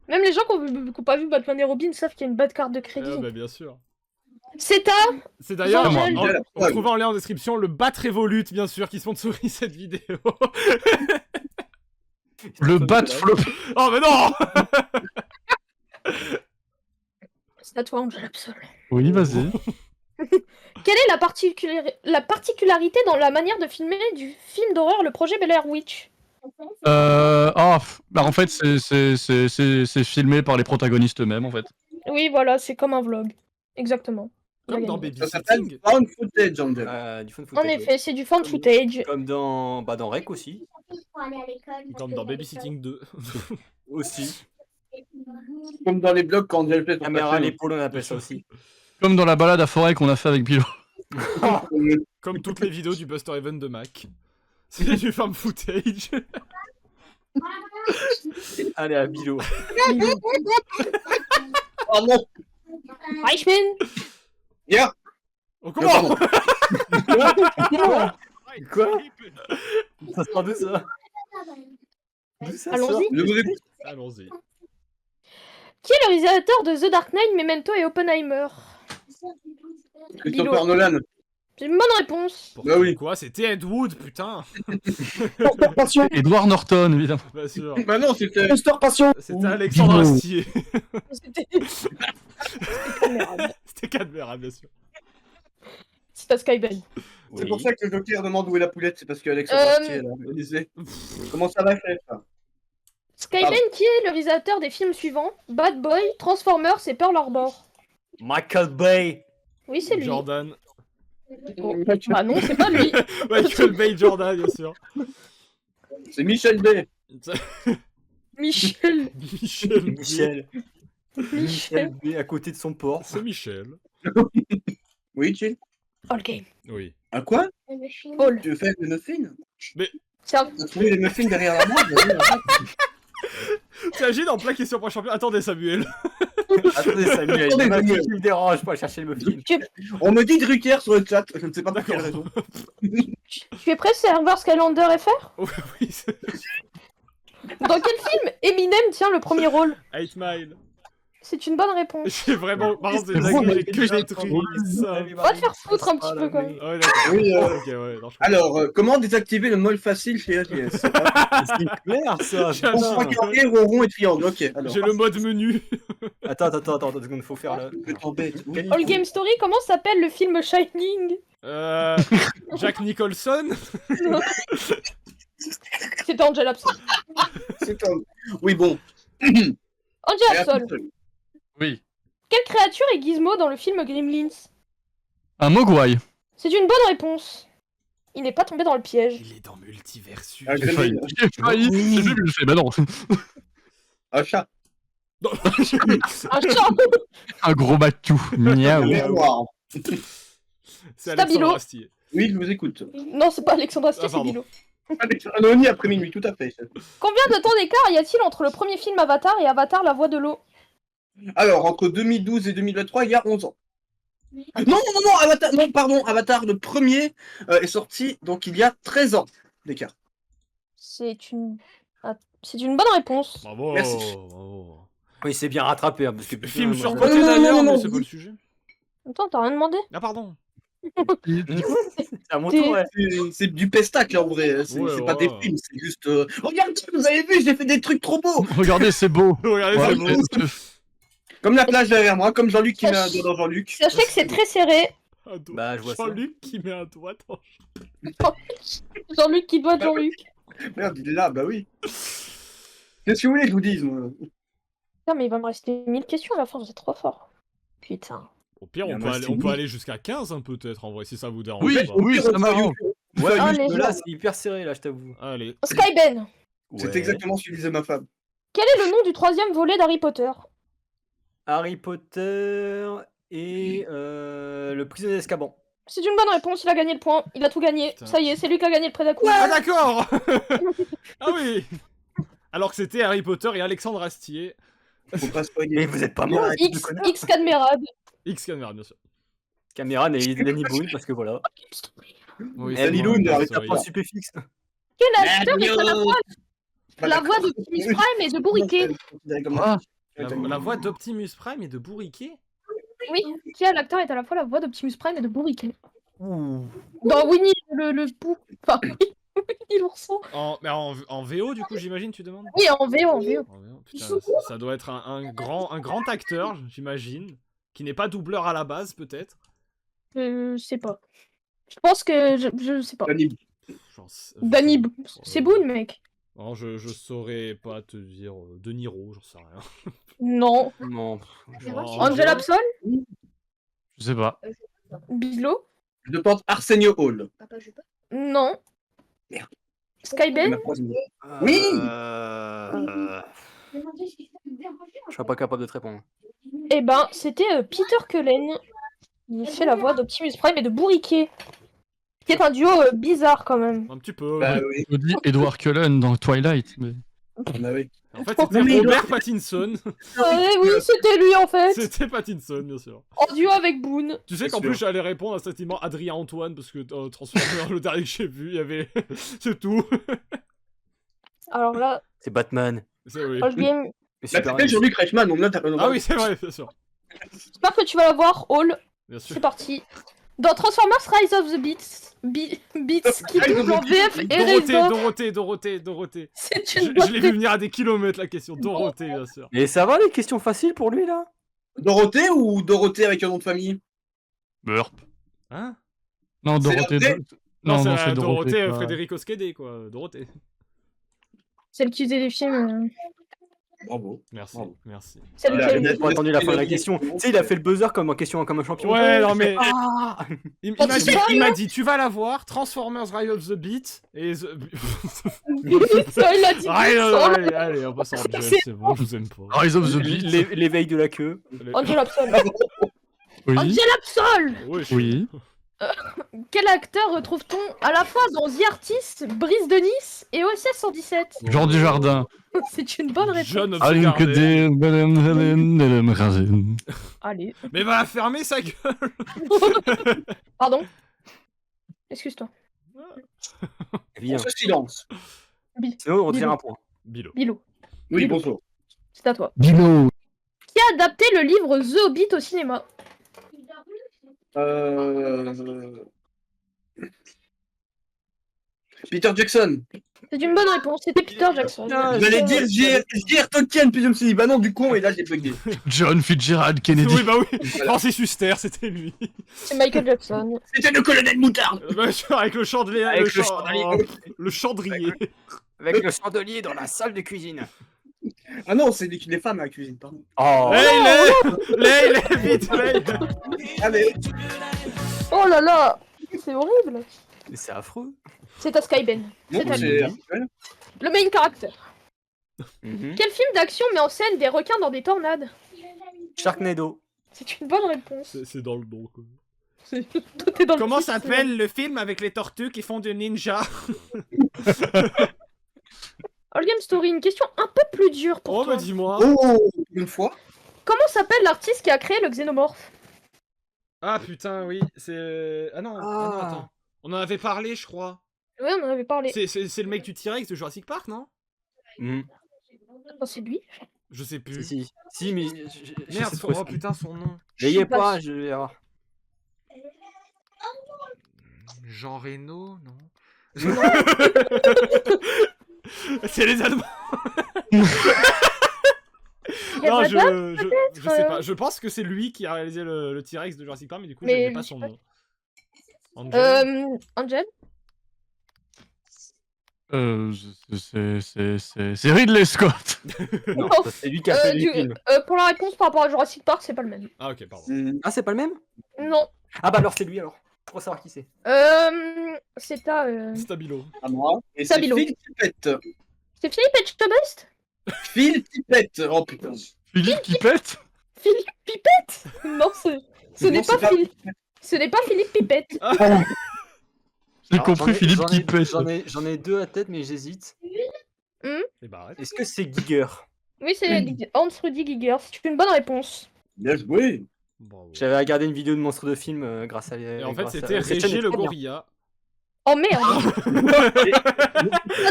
Même les gens qui ont pas vu Batman et Robin savent qu'il y a une bad carte de crédit. Bah, bien sûr. C'est à... C'est d'ailleurs, Angel. on trouvera en lien en description le Bat Revolut, bien sûr, qui sponsorise cette vidéo. Le bat flop. Oh, mais non. C'est à toi Angel Absol. Oui, vas-y. Quelle est la particularité dans la manière de filmer du film d'horreur Le Projet Blair Witch? Bah en fait, c'est filmé par les protagonistes eux-mêmes, en fait. Oui, voilà, c'est comme un vlog. Exactement. Comme dans Ça s'appelle Babysitting. Found Footage, Angel. Du fun En footage. effet, c'est du fan footage. Comme dans Rec aussi. Comme dans Babysitting 2. Aussi. Comme dans les blogs quand Angel fait son Caméra à passion. l'épaule, on appelle ça aussi. Comme dans la balade à forêt qu'on a fait avec Bilo. Comme toutes les vidéos du Buster Even de Mac. C'est du fan footage. Allez, à Bilo. Oh non. Reichman. Yeah. Oh, comment? Quoi? Ça sort d'où ça? D'où ça sort? Allons-y. Je vous écoute. Allons-y. Qui est le réalisateur de The Dark Knight, Memento et Oppenheimer? Christopher Nolan. C'est une bonne réponse. Bah oui. Quoi? C'était Ed Wood, putain. Edward Norton, évidemment. Bien sûr. Bah non, c'était... C'était Alexandre Dino. Astier. C'était C'était Cadmera, bien sûr. C'est à Skyben. C'est pour ça que le Joker demande où est la poulette, c'est parce qu'Alex Euh, Astier, là, il disait. Comment ça va, chef? Skyben, qui est le réalisateur des films suivants? Bad Boy, Transformers et Pearl Harbor. Michael Bay. Oui, c'est lui. Jordan. Oh. Bah non, c'est pas lui. Michael Bay Jordan, bien sûr. C'est Michel Bay. Michel. Michel. Michel Bay à côté de son port. C'est Michel. Oui, Chill. All Game. Oui. À quoi? All. Tu veux faire des muffins? Tiens, T'as trouvé les muffins derrière la mode? T'imagines en plein question pour champion. Attendez, Samuel. Attendez, Samuel, Attendez, il y a Samuel. qui me dérange pour aller chercher le muffin. On me dit Drucker sur le chat, je ne sais pas pour quelle D'accord. raison. tu es prêt, Server Skylander FR? Oh, oui, c'est Dans quel film Eminem tient le premier rôle? 8 Mile. C'est une bonne réponse. J'ai vraiment. Par contre, c'est C'est une bon, blague, mais j'ai que détruit ça. Va te faire foutre un petit peu quand même. Ouais, d'accord. Oui, Ok, ouais, non, je Alors, comment désactiver le mode facile chez AGS? C'est clair ça. J'ai On un voit truc. carré, rond et triangle. Ok, alors. J'ai le mode menu. Attends, 2 secondes, faut faire le. Je t'embête. Oui. All Game Story, comment s'appelle le film Shining? Jack Nicholson. C'était Angel Absol. C'est comme- Oui, bon. Angel Absol. Oui. Quelle créature est Gizmo dans le film Gremlins? Un Mogwai. C'est une bonne réponse. Il n'est pas tombé dans le piège. Il est dans Multiversus. Ah, J'ai failli. J'ai failli. J'ai vu, mais je fais, bah non. Un chat. Un chat. Un gros matou. Miaou. Miroir. C'est Stabilo. Alexandre Astier. Oui, je vous écoute. Non, c'est pas Alexandre Astier, Ah, c'est pardon. Bilo. Anony après minuit, tout à fait. Combien de temps d'écart y a-t-il entre le premier film Avatar et Avatar la voix de l'eau? Alors, entre 2012 et 2023, il y a 11 ans. Non, Avatar, non, pardon, Avatar, le premier, est sorti, donc il y a 13 ans d'écart. C'est une... C'est une bonne réponse. Bravo. Merci. Bravo. Oui, c'est bien rattrapé. Hein, parce que Film putain, moi, surcoté non, d'ailleurs, non, mais non, c'est non. pas le sujet. Attends, t'as rien demandé? Ah, pardon. C'est à mon tour, ouais. C'est du pestac, là, en vrai. C'est Ouais, pas des ouais. films, c'est juste... Regardez, vous avez vu, j'ai fait des trucs trop beaux. Regardez, c'est beau. Regardez, Ouais, c'est beau. Comme la plage derrière moi, comme Jean-Luc qui met un doigt dans Jean-Luc. Sachez que c'est très serré. Un doigt. Bah, je vois ça. Jean-Luc qui met un doigt dans. Jean-Luc qui doit être Jean-Luc. Merde, il est là, bah oui. Qu'est-ce que vous voulez que je vous dise, moi? Non, mais il va me rester 1000 questions à la fin, vous êtes trop fort. Putain. Au pire, Il on y peut en a aller, six on peut mille. aller jusqu'à 15, hein, peut-être, en vrai, si ça vous dérange Oui, pas. oui, ça m'arrange. Ouais, Ah, mais les là, gens. c'est hyper serré, là, je t'avoue. Allez. Skyben. C'est Ouais. exactement ce que disait ma femme. Quel est le nom du troisième volet d'Harry Potter? Harry Potter et le prisonnier d'Azkaban. C'est une bonne réponse, il a gagné le point. Il a tout gagné. Putain. Ça y est, c'est lui qui a gagné le prêt d'à-coup. Ah, d'accord. Ah oui. Alors que c'était Harry Potter et Alexandre Astier. Faut pas spoiler. Mais vous êtes pas mort, X Cadmerade. X Caméra, bien sûr. Caméra et Danny Boone, parce que voilà. Oui, Eh, c'est Lily bon, Loon, bien arrête sûr, ta oui. Pas Supéfix. Quel acteur est à la fois Bah, la voix d'Optimus Prime et de Bourriquet? Ah, La voix d'Optimus Prime et de Bourriquet. Oui, quel acteur est à la fois la voix d'Optimus Prime et de Bourriquet? Ouh. Dans Winnie le Pooh. Enfin, Winnie l'ourson. Mais en VO, du coup, j'imagine, tu demandes. Oui, en VO, en VO. En VO, putain, ça doit être un grand acteur, j'imagine, qui n'est pas doubleur à la base, peut-être. Je sais pas. Je pense que... Je sais pas. Danny. Danny... C'est Boone, mec. Non, je saurais pas te dire De Niro, j'en sais rien. Non. Non. Genre, Angel Absol? je sais pas. Bilo? Je porte Arsenio Hall. Non. Merde. Skyben? Oui. Je serais pas capable de te répondre. Eh ben, c'était Peter Cullen. Il fait la voix d'Optimus Prime et de Bourriquet. Qui est un duo bizarre quand même. un petit peu. Bah ouais. oui. Je dis Edward Cullen dans Twilight. Mais... Bah oui. En fait, c'était Non, mais il Robert Pattinson. Oui, c'était lui en fait. C'était Pattinson, bien sûr. En duo avec Boone. Tu sais Bien qu'en sûr. plus, j'allais répondre à cet immense Adrien Antoine, parce que Transformers, le dernier que j'ai vu, il y avait. C'est tout. Alors là, C'est Batman. C'est oui. All Game. Mais Bah, super. t'appelles Jean-Luc Reichmann, donc là, t'as Ah oui, c'est vrai, bien sûr. J'espère que tu vas la voir, Hall. Bien sûr. C'est parti. Dans Transformers Rise of the Beats, qui double en VF et Dorothée. C'est Je une bonne l'ai vu venir à des kilomètres, la question. Dorothée, bien sûr. Et ça va les questions faciles pour lui là? Dorothée ou Dorothée avec un nom de famille? Burp. Hein? Non, C'est Dorothée. Dorothée Non, c'est c'est Dorothée, quoi. Frédéric Osquedé, quoi. Dorothée. Celle qui faisait les films. Bravo. Merci, Bravo. merci. Celle Voilà, qui le a... net- J'ai pas entendu la fin de la question. Tu sais, il a fait le buzzer comme en question comme un champion. Ouais, non mais. Ah Il m'a dit, tu vas la voir, Transformers Rise of the Beat, et The... Ça, il a dit. allez, on passe en Angel, c'est bon, je vous aime pas. Rise of the Beast. L'éveil de la queue. Angel Absol. Oui. Angel Absol. Oui. Quel acteur retrouve-t-on à la fois dans The Artist, Brise de Nice et OSS 117? Jean Dujardin. C'est une bonne réponse. John of Ah, the une que Garden. des baleines, haleines, haleines, racines. Allez. Mais va fermer sa gueule. Pardon. Excuse-toi. Viens. Ce silence. Sinon, on retire un point. Bilo. Bilo. Oui, bonjour. C'est à toi. Bilo. Qui adapté le livre The Hobbit au cinéma? Peter Jackson. C'est une bonne réponse, c'était Peter Jackson. J'allais dire J.R. Tolkien, puis je me suis dit, bah non, du con, et là j'ai bugué. John Fitzgerald Kennedy. Oui, bah oui. Francis Huster, c'était lui. C'est Michael Jackson. C'était le colonel Moutarde. Bah, avec le chandelier. Avec le chandelier. chandelier. Le chandrier. Avec le chandelier dans la salle de cuisine. Ah non, c'est les femmes à la cuisine, pardon. Oh. Lay, vite, Lay. Allez. Oh là là, c'est horrible. Mais c'est affreux. C'est à Skyben. Non, C'est à lui. c'est actuel. Le main character. Mhm. Quel film d'action met en scène des requins dans des tornades? Sharknado. C'est une bonne réponse. C'est dans le nom, quoi. Tout est dans le Comment titre, s'appelle le film avec les tortues qui font du ninja? All Game Story, une question un peu plus dure pour Oh, toi. bah dis-moi. Oh, une fois. Comment s'appelle l'artiste qui a créé le xénomorphe? Ah putain, oui, c'est... Ah non, attends. On en avait parlé, je crois. Oui, on en avait parlé. C'est le mec du T-Rex de Jurassic Park, non? Mhm. Oh, c'est lui. Je sais plus. Si, mais... Merde, oh putain, son nom. N'ayez sais pas pas, si- je vais voir. Jean Reno, non? C'est les Allemands. Non, Van je sais pas. Je pense que c'est lui qui a réalisé le T-Rex de Jurassic Park, mais du coup, je Mais n'ai pas je son sais nom. Angel Angel? C'est Ridley Scott. Non, ça, c'est lui qui a fait les films. Pour la réponse par rapport à Jurassic Park, c'est pas le même. Ah, ok, pardon. Ah, c'est pas le même? Non. Ah bah alors c'est lui alors. Je crois savoir qui c'est. C'est à... Stabilo. À moi. Et c'est Stabilo. Phil Tippett. C'est Philippe Etchebest? Phil Tippett. Oh putain. Philippe qui pète. Philippe Pipette? Non, ce n'est Non, pas c'est Philippe. Ce n'est pas Philippe Pipette. J'ai Alors, compris Philippe qui pète. J'en ai deux à tête mais j'hésite. Et bah arrête. Est-ce que c'est Giger? Oui, c'est Hans Rudi Giger. C'est une bonne réponse. Bien joué. Bravo. J'avais regardé une vidéo de monstre de film grâce à Et en fait, grâce à- c'était cette chaîne Régé est le très bien. gorilla. Oh merde! Ah,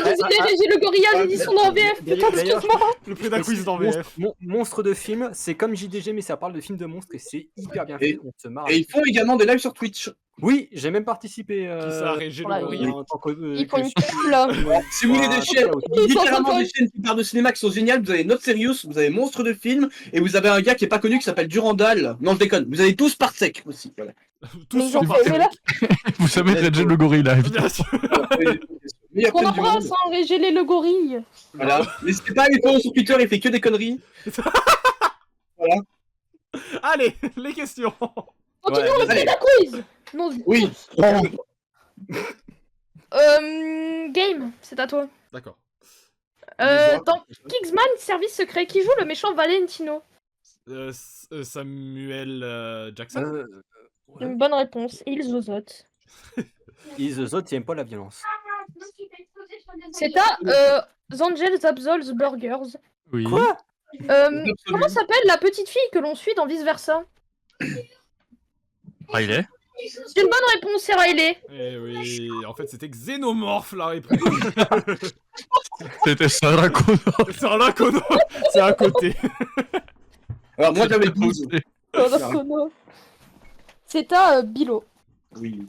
désolé, Régis le gorilla, j'ai dit son nom en VF. Putain, D'ailleurs, excuse-moi. Le prix d'un quiz dans VF. Monstre de film, c'est comme JDG mais ça parle de films de monstres et c'est hyper bien fait. On se marre. Et ils font également des lives sur Twitch. Oui, j'ai même participé. Qui ça, Régé le voilà, gorilla? en tant que, Ils font que une suivi. pub là. Si vous voulez des chaînes, Ils sont littéralement contents. des chaînes qui parlent de cinéma qui sont géniales, vous avez Not Serious, vous avez Monstre de film, et vous avez un gars qui est pas connu qui s'appelle Durandal. Non, je déconne. Vous avez tous par sec aussi. Voilà. Tous Mais sur j'en fais là. Vous savez Régé le gorilla, évidemment. Bien sûr. Meilleur Qu'on con du monde. embrasse, hein, Régis le gorille. Voilà. N'hésitez pas à aller follow sur Twitter, il fait que des conneries. Allez, les questions. Continuons Ouais, le allez. Peda quiz. Non, Oui. Game, c'est à toi. D'accord. Dans Kingsman Service Secret, qui joue le méchant Valentino? Samuel Jackson. Une bonne réponse. Il zozote. Ils autres, ils aiment pas la violence. C'est à The Angels Absols Burgers. Oui. Quoi? Comment s'appelle la petite fille que l'on suit dans Vice Versa? Riley. C'est une bonne réponse, c'est Riley. Eh oui, en fait c'était Xénomorphe la réponse. C'était Sarah Connor. C'est un lacono. C'est à côté. Alors moi j'avais 12. C'est à Bilo. Oui.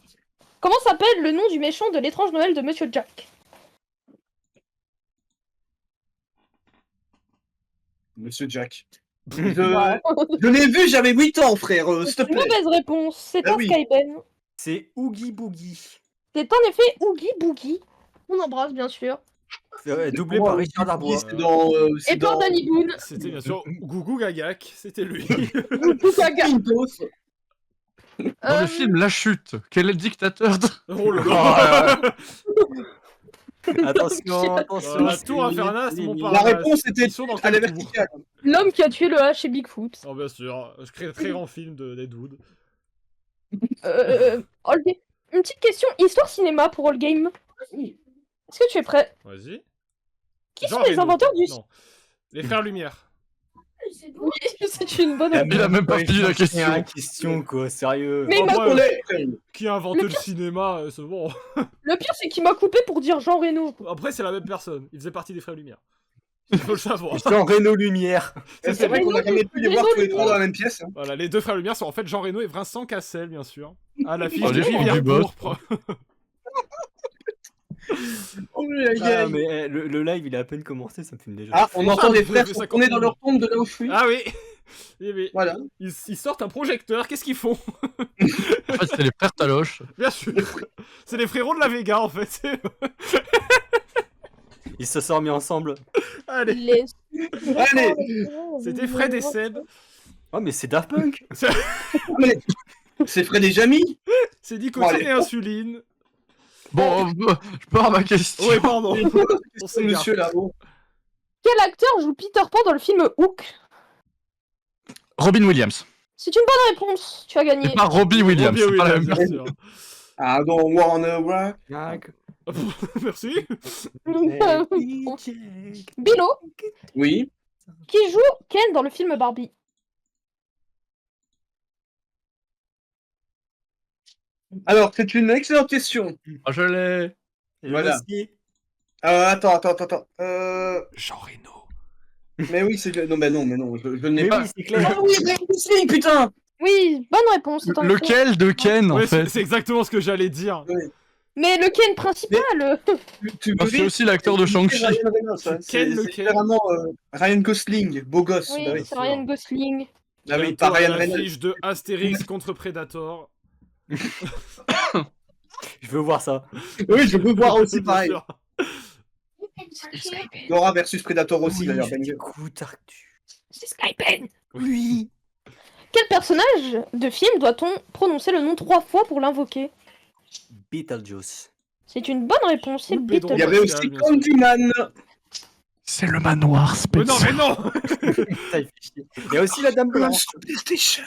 Comment s'appelle le nom du méchant de l'étrange Noël de Monsieur Jack? Monsieur Jack. Je l'ai vu, j'avais 8 ans, frère, s'il te plaît. Mauvaise réponse, c'est Ah à oui. Skyben. C'est Oogie Boogie. C'est en effet Oogie Boogie. On embrasse bien sûr. Doublé par Richard Darbois. C'est dans... Et par Danny Boone. C'était bien sûr Gougou Gagak, c'était lui. Gougou Gaga. Windows. Dans le film La Chute, quel est le dictateur de... Oh là là. Attention, attention. La tour Infernale, mon La parrain. réponse était Ils sont dans à la quelle tour? verticale. L'homme qui a tué le H chez Bigfoot. Oh bien sûr, je crée un très grand film de Dead Wood. All Game. Une petite question histoire cinéma pour All Game. Est-ce que tu es prêt? Vas-y. Qui Jean sont les Reno. inventeurs du... Non. Les frères Lumière. Oui, c'est une bonne réponse. Il a même pas fini la question. La question, quoi, sérieux. Mais il m'a- Ouais, On est- Qui a inventé Le le cinéma, c'est bon. Le pire, c'est qu'il m'a coupé pour dire Jean Reno. Après, c'est la même personne. Il faisait partie des frères Lumière. Il faut le savoir. Jean Reno Lumière. C'est vrai qu'on a jamais pu les voir tous les trois dans la même pièce. Hein. Voilà, les deux frères Lumière sont en fait Jean Reno et Vincent Cassel, bien sûr. À l'affiche Oh, de les Rivière du boss. Pourpre. Ah, mais le live, il a à peine commencé, ça me fume déjà. Ah, on entend Ah, les vous frères avez se 50 tourner dans leur minutes. tombe de là où je suis. Ah oui. Eh oui. Voilà. Ils sortent un projecteur, qu'est-ce qu'ils font? En fait, c'est les frères Taloche. Bien sûr. C'est les frérots de la Vega en fait. Ils se sont mis ensemble. Allez, Les... Allez. c'était Fred et Seb. Oh, mais c'est Daft Punk. Mais c'est Fred et Jamy. C'est Bon, nicotine allez. et insuline. Bon, je pars à ma question. Ouais, pardon. On C'est s'égare. monsieur là-haut. Quel acteur joue Peter Pan dans le film Hook? Robin Williams. C'est une bonne réponse, tu as gagné. C'est pas Robbie Williams. Robbie C'est pas la Williams, même bien sûr. Ah, dans Warner Bros. Merci. Bilo, Oui. qui joue Ken dans le film Barbie? Alors, c'est une excellente question. Ah, je l'ai. Voilà. Attends. Jean Reno. Mais oui, c'est. Non, mais non, je ne l'ai Mais pas. oui, c'est clair. Ah oui, Ryan Gosling, putain. Oui, bonne réponse. c'est un Lequel de Ken, en Ouais, fait c'est exactement ce que j'allais dire. Mais le Ken principal. Tu Ah, c'est aussi l'acteur de Shang-Chi. Ryan Reynolds, hein. Quel C'est lequel littéralement Ryan Gosling, beau gosse. Oui, Bah oui. c'est Ryan Gosling. Ah oui, Bientôt pas à Ryan Reynolds. l'affiche de Astérix contre Predator. Je veux voir ça. Oui, je veux voir aussi Bien pareil. sûr. Dora versus Predator aussi, d'ailleurs. Ben J'écoute Arctu. C'est Skypen. Oui. Quel personnage de film doit-on prononcer le nom 3 fois pour l'invoquer? Beetlejuice. C'est une bonne réponse, c'est Ou Pedro Il y Beetlejuice. avait Pascal, aussi bien sûr. Candyman. C'est le manoir Mais non, Spencer. mais non. Ça, il fait chier. Il y a aussi la Dame Blanche. PlayStation.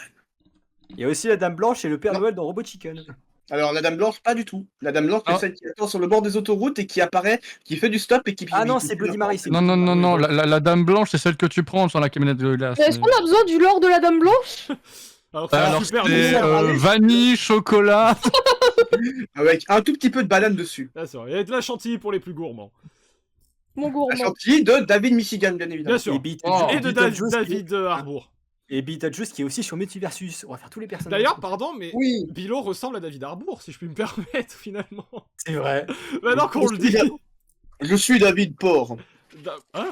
Il y a aussi la Dame Blanche et le Père Noël dans Robot Chicken. Alors, la Dame Blanche, pas du tout. La Dame Blanche, c'est Ah. celle qui attend sur le bord des autoroutes et qui apparaît, qui fait du stop et qui. Ah non, qui- c'est Bloody Mary. c'est Non, Bloody non, non, Mary. non, la dame blanche, c'est celle que tu prends sur la camionnette de glace. Mais est-ce qu'on a besoin du lore de la Dame Blanche? Alors, c'est Alors, super c'est bon. vanille, chocolat. Avec un tout petit peu de banane dessus. Bien sûr, il y a de la chantilly pour les plus gourmands. Mon La gourmand. chantilly de David Michigan, bien évidemment. Bien sûr. Et Beetlejuice, Oh. Et de Beetlejuice David Harbour. Et Beetlejuice qui est aussi sur Multiversus. On va faire tous les personnages. D'ailleurs, pardon, mais Oui. Bilo ressemble à David Harbour, si je puis me permettre, finalement. c'est vrai. Maintenant qu'on le dit. Je suis David Porc. Hein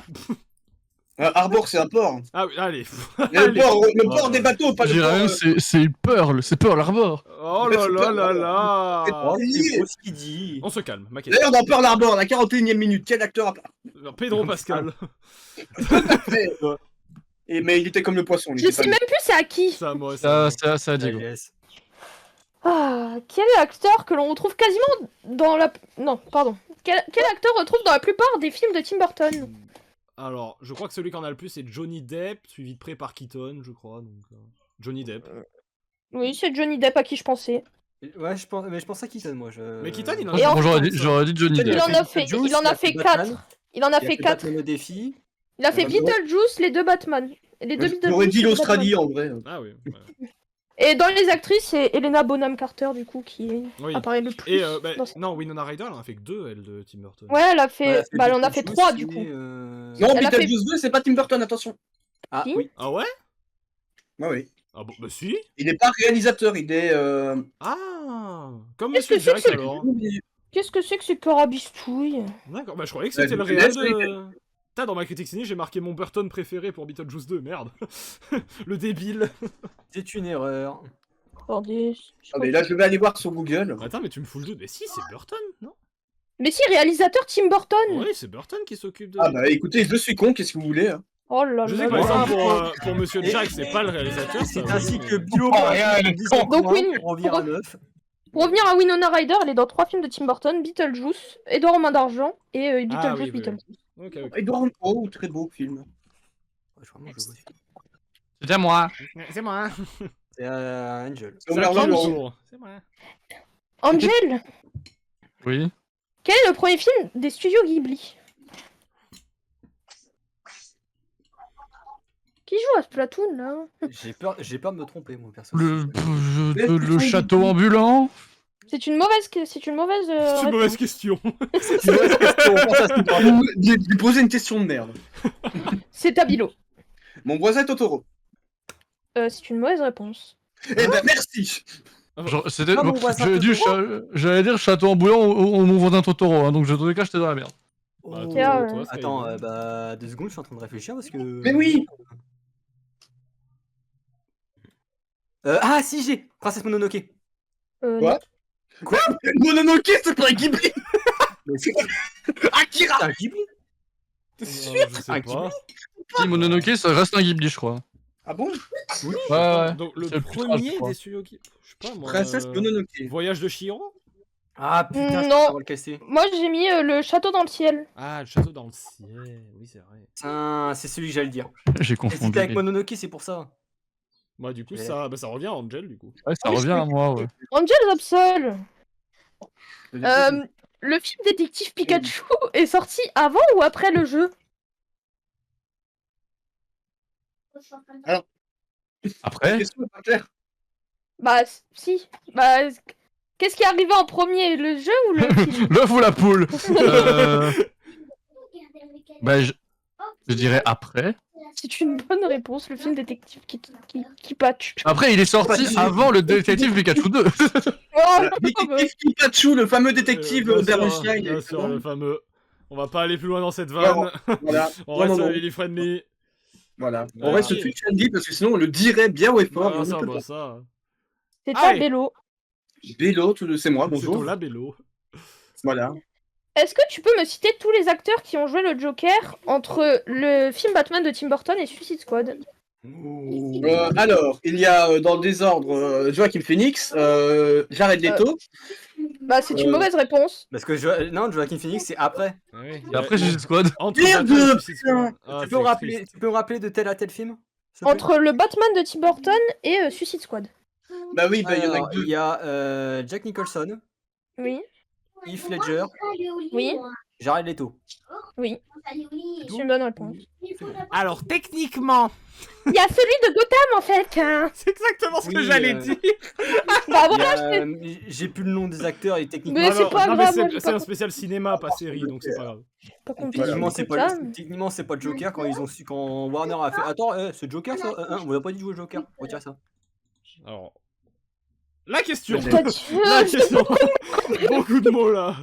Arbor, c'est un port. Ah oui, allez. Le port des bateaux, pas le J'irais port. même, c'est Pearl, c'est Pearl Harbor. Oh là là là là. Oh, c'est beau ce qu'il dit. On se calme, ma question. D'ailleurs, dans Pearl Harbor, la 41e minute, quel acteur a pas Pedro Pascal. Mais il était comme le poisson. il Je était sais pas même plus c'est à qui. Ça, moi, Ça a dit. Yes. Ah, quel acteur que l'on retrouve quasiment dans la... Non, pardon. Quel acteur retrouve dans la plupart des films de Tim Burton? Alors, je crois que celui qui en a le plus, c'est Johnny Depp, suivi de près par Keaton, je crois. Donc, Johnny Depp. Oui, c'est Johnny Depp à qui je pensais. Ouais, mais je pense à Keaton, moi. Mais Keaton, il en Et a en- Bon, fait j'aurais dit Johnny Il Depp. Il en a fait, Beetlejuice, il en il a a fait fait 4. Batman. Il en a Il a fait fait 4. Batman au défi. Il a fait Batman. Beetlejuice, les deux Batman. Les deux Beetlejuice. J'aurais dit et les l'Australie Batman. en vrai. Ah oui. Ouais. Et dans les actrices, c'est Helena Bonham Carter, du coup, qui Oui. apparaît le plus. Et dans ce- non, Winona Ryder, elle en a fait que 2, elle, de Tim Burton. Ouais, elle a fait. Ouais, Bah, elle en a fait Beetlejuice 3 du et, coup. Non, Elle a fait- Beetlejuice 2, c'est pas Tim Burton, attention. Ah Si. oui. Ah ouais? Ah oui. Ah bon, bah si. Il n'est pas réalisateur, il est. Ah, comme Qu'est-ce Monsieur que c'est Jack que alors. Qu'est-ce que c'est que ces carabistouilles? D'accord, bah je croyais que Ouais, c'était le je réel laisse les- de... Putain, dans ma critique ciné, j'ai marqué mon Burton préféré pour Beetlejuice 2, merde. Le débile. C'est une erreur. Attendez. Attendez, là, je vais aller voir sur Google. Attends, mais tu me fous le doute. Mais si, c'est Burton, non? Mais si, réalisateur Tim Burton! Oui, c'est Burton qui s'occupe de... Ah bah écoutez, je suis con, qu'est-ce que vous voulez hein. Oh là Je sais là que par là. exemple, pour Monsieur Jack, c'est pas le réalisateur, ça. C'est ainsi mais- que Bilo Oh, rien, elle est con. Donc, oui, revient à 9. Pour revenir à Winona Ryder, elle est dans 3 films de Tim Burton, Beetlejuice, Edouard aux mains d'argent et Beetlejuice, Ah oui, oui, Beetlejuice. Ok, ok. Edouard Oh, très beau film. C'est à moi. C'est moi. C'est Angel. C'est C'est à Homer qui le Laurent. tour? C'est moi. Angel, Oui. quel est le premier film des studios Ghibli? Qui joue à Splatoon là? J'ai peur de me tromper, moi, perso. Le château ambulant. C'est une mauvaise, c'est une mauvaise. C'est une mauvaise question. C'est une mauvaise question, on pense à ce J'ai posé une question de merde. C'est Tabilo. Mon voisin Totoro. C'est une mauvaise réponse. Eh ben merci. Genre, c'était. Ah, mon bon, voisin j'allais dire château ambulant ou mon voisin Totoro, hein, donc dans tous les cas, j'étais dans la merde. Bah, Oh. Tiens, toi, Sky, Attends, hein. bah 2 secondes, je suis en train de réfléchir parce que. Mais oui. Ah si, j'ai Princesse Mononoke. Quoi Mononoke, c'est pas un Ghibli. Mais c'est Akira. un Ghibli. Je sais Un pas. Si, Mononoke, ça reste un Ghibli, je crois. Ah bon? Ouais. Donc le C'est le plus grave, je premier crois. des studios qui... Je sais pas moi... Princesse Mononoke. Voyage de Chihiro? Ah putain, je Non. sais pas le casser. Moi j'ai mis le château dans le ciel. Ah, le château dans le ciel. Oui, c'est vrai. Putain, c'est celui que j'allais le dire. J'ai Et confondu. c'était avec Mononoke, c'est pour ça. Bah du coup, Ouais. ça revient à Angel, du coup. Ouais, ça revient à moi, ouais. Angel Absol. Le film Détective Pikachu est sorti avant ou après le jeu? Après, La question est pas claire. Bah si. Bah qu'est-ce qui est arrivé en premier, le jeu ou le film? l'œuf ou la poule Bah, je dirais après. C'est une bonne réponse, le film Détective Pikachu. Après, il est sorti avant le détective Pikachu 2. Oh, Détective Pikachu, le fameux détective Bien sûr, Bernstein. bien sûr, le fameux. On va pas aller plus loin dans cette vanne. Voilà. On Non, reste non, non. family friendly. Voilà. Ah, On reste ok. Twitch friendly parce que sinon on le dirait bien haut et fort. Ah, mais on ça, ne peut bah pas. ça. c'est Ah, un et- vélo. Bélo, c'est moi, C'est bonjour. au labello. Voilà. Est-ce que tu peux me citer tous les acteurs qui ont joué le Joker entre le film Batman de Tim Burton et Suicide Squad? Alors, il y a dans le désordre Joaquin Phoenix, Jared Leto. Bah c'est une mauvaise réponse. Parce que non, Joaquin Phoenix, c'est après. Ah oui, Et après, Suicide Squad. Entre Merde, Batman et Suicide putain. Squad. Ah, Tu c'est peux me rappeler de tel à tel film s'il te plaît Entre le Batman de Tim Burton et Suicide Squad. Bah oui, bah il y en a Alors, que deux. il y a Jack Nicholson, Oui. Heath Ledger, Oui. Jared Leto. Oui. C'est une bonne réponse. Alors, techniquement, Il y a celui de Gotham en fait. Hein. c'est exactement ce que Oui, j'allais dire. Bah Il y voilà. a, j'ai plus le nom des acteurs et techniquement. Mais c'est Alors, pas non, grave, mais moi, j'ai c'est pas un spécial cinéma, pas série, donc c'est pas grave. Pas compliqué. Techniquement, c'est pas, Gotham. techniquement, c'est pas Joker quand ils ont su, quand Warner a fait. Attends, c'est Joker ça on vous a pas dit de jouer Joker. Retirez ça. Alors, la question. T'as dit- La question. Beaucoup de mots là.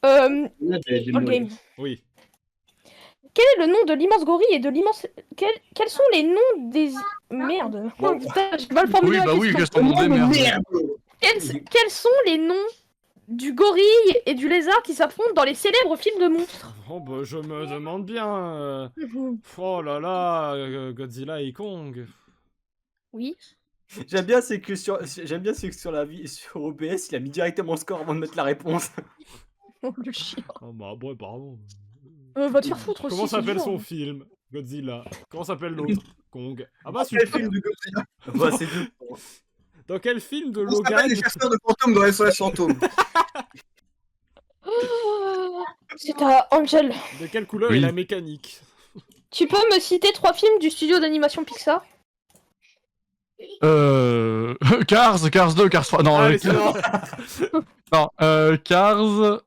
Ok. Oui. Quel est le nom de l'immense gorille et de l'immense... Quels sont les noms des... Merde. Bon. Putain, j'ai mal formulé Oui, la bah oui, question. Gaston Mondé, merde. Merde. Quels sont les noms du gorille et du lézard qui s'affrontent dans les célèbres films de monstres? Oh bah je me demande bien. Oh là là, Godzilla et Kong. Oui. J'aime bien c'est que sur la vie sur OBS, il a mis directement le score avant de mettre la réponse. Oh, le chien. Oh bah bon, pardon. Va te faire foutre aussi. Comment c'est s'appelle dur. son film? Godzilla. Comment s'appelle l'autre? Kong. Ah bah Quel super. film de Godzilla? Bah, c'est deux. Dans quel film de On s'appelle Logan? les chasseurs de fantômes dans SOS Fantôme. C'est à Angel. De quelle couleur Oui. est la mécanique? Tu peux me citer 3 films du studio d'animation Pixar? Cars 2, Cars 3. Non, Allez, c'est bon. non, Cars,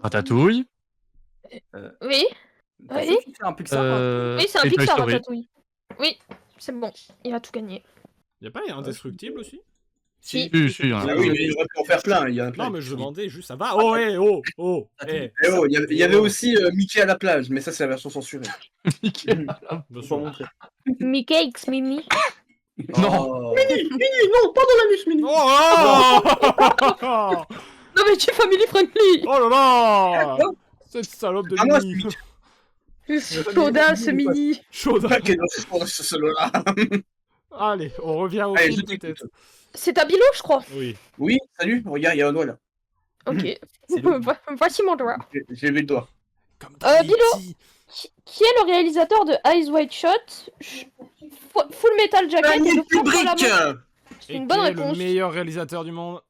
Ratatouille, Oui. T'as Oui. fait que tu fais un Pixar, hein. Oui, c'est un et Toy Pixar, Story. Ratatouille. Oui, c'est bon. Il a tout gagné. Y'a pas les indestructibles aussi? Si. Si, hein. Ah oui, mais il aurait pu en faire plein. Il y en a plein. Non mais je demandais juste ça va. Oh eh oh oh eh. Eh oh, il y avait aussi Mickey à la plage, mais ça c'est la version censurée. Mickey. Bien Faut sûr. pas montrer. Mickey X Mimi. Non. Oh. Non, pas dans la nuit, Mini. Oh Non mais tu es family friendly. Oh là là! Cette salope de Ah, moi, Mini. Chaudin ce mini. Chaude. Ah, quel horreur, ce solo-là. Allez, on revient au Allez, film je t'écoute. peut-être. C'est à Bilo, je crois. Oui. Oui, salut, regarde, il y a un doigt là. Ok. C'est lui. Voici mon doigt. J'ai vu le doigt. Comme Bilo. Qui est le réalisateur de Eyes Wide Shut, Full Metal Jacket et Daniel Le Fou pour la Kubrick. mort? C'est une bonne le réponse. meilleur réalisateur du monde.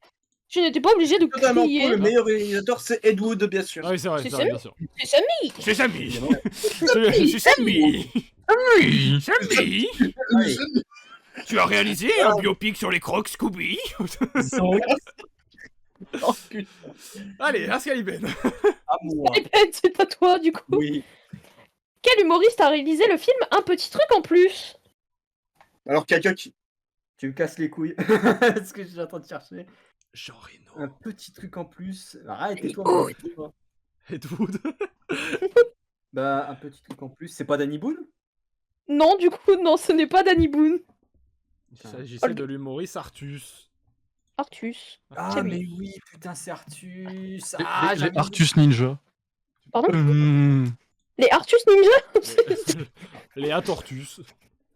Je n'étais pas obligé de Totalement faux, crier. le meilleur réalisateur c'est Ed Wood, bien sûr. Ah oui, c'est vrai, C'est c'est vrai, bien sûr. C'est Samy. C'est Samy. C'est Samy. Oui. Samy. Tu as réalisé un biopic sur les crocs Scooby. Oh, putain. Allez, Ascaliben. À moi. C'est à toi, du coup. Oui. Quel humoriste a réalisé le film Un petit truc en plus? Alors, quelqu'un qui. Tu me casses les couilles. Ce que j'étais en train de chercher. Jean Reno. Un petit truc en plus. Arrête, tais-toi. tais-toi. Ed Wood. Bah, un petit truc en plus. C'est pas Danny Boone? Non, du coup, non, ce n'est pas Danny Boone. Il s'agissait de l'humoriste Artus. Artus. Ah, C'est lui. mais oui, putain, c'est Artus. Les- Ah, les j'avais Artus Ninja. Pardon Hum. Les Artus Ninja? Léa Tortus.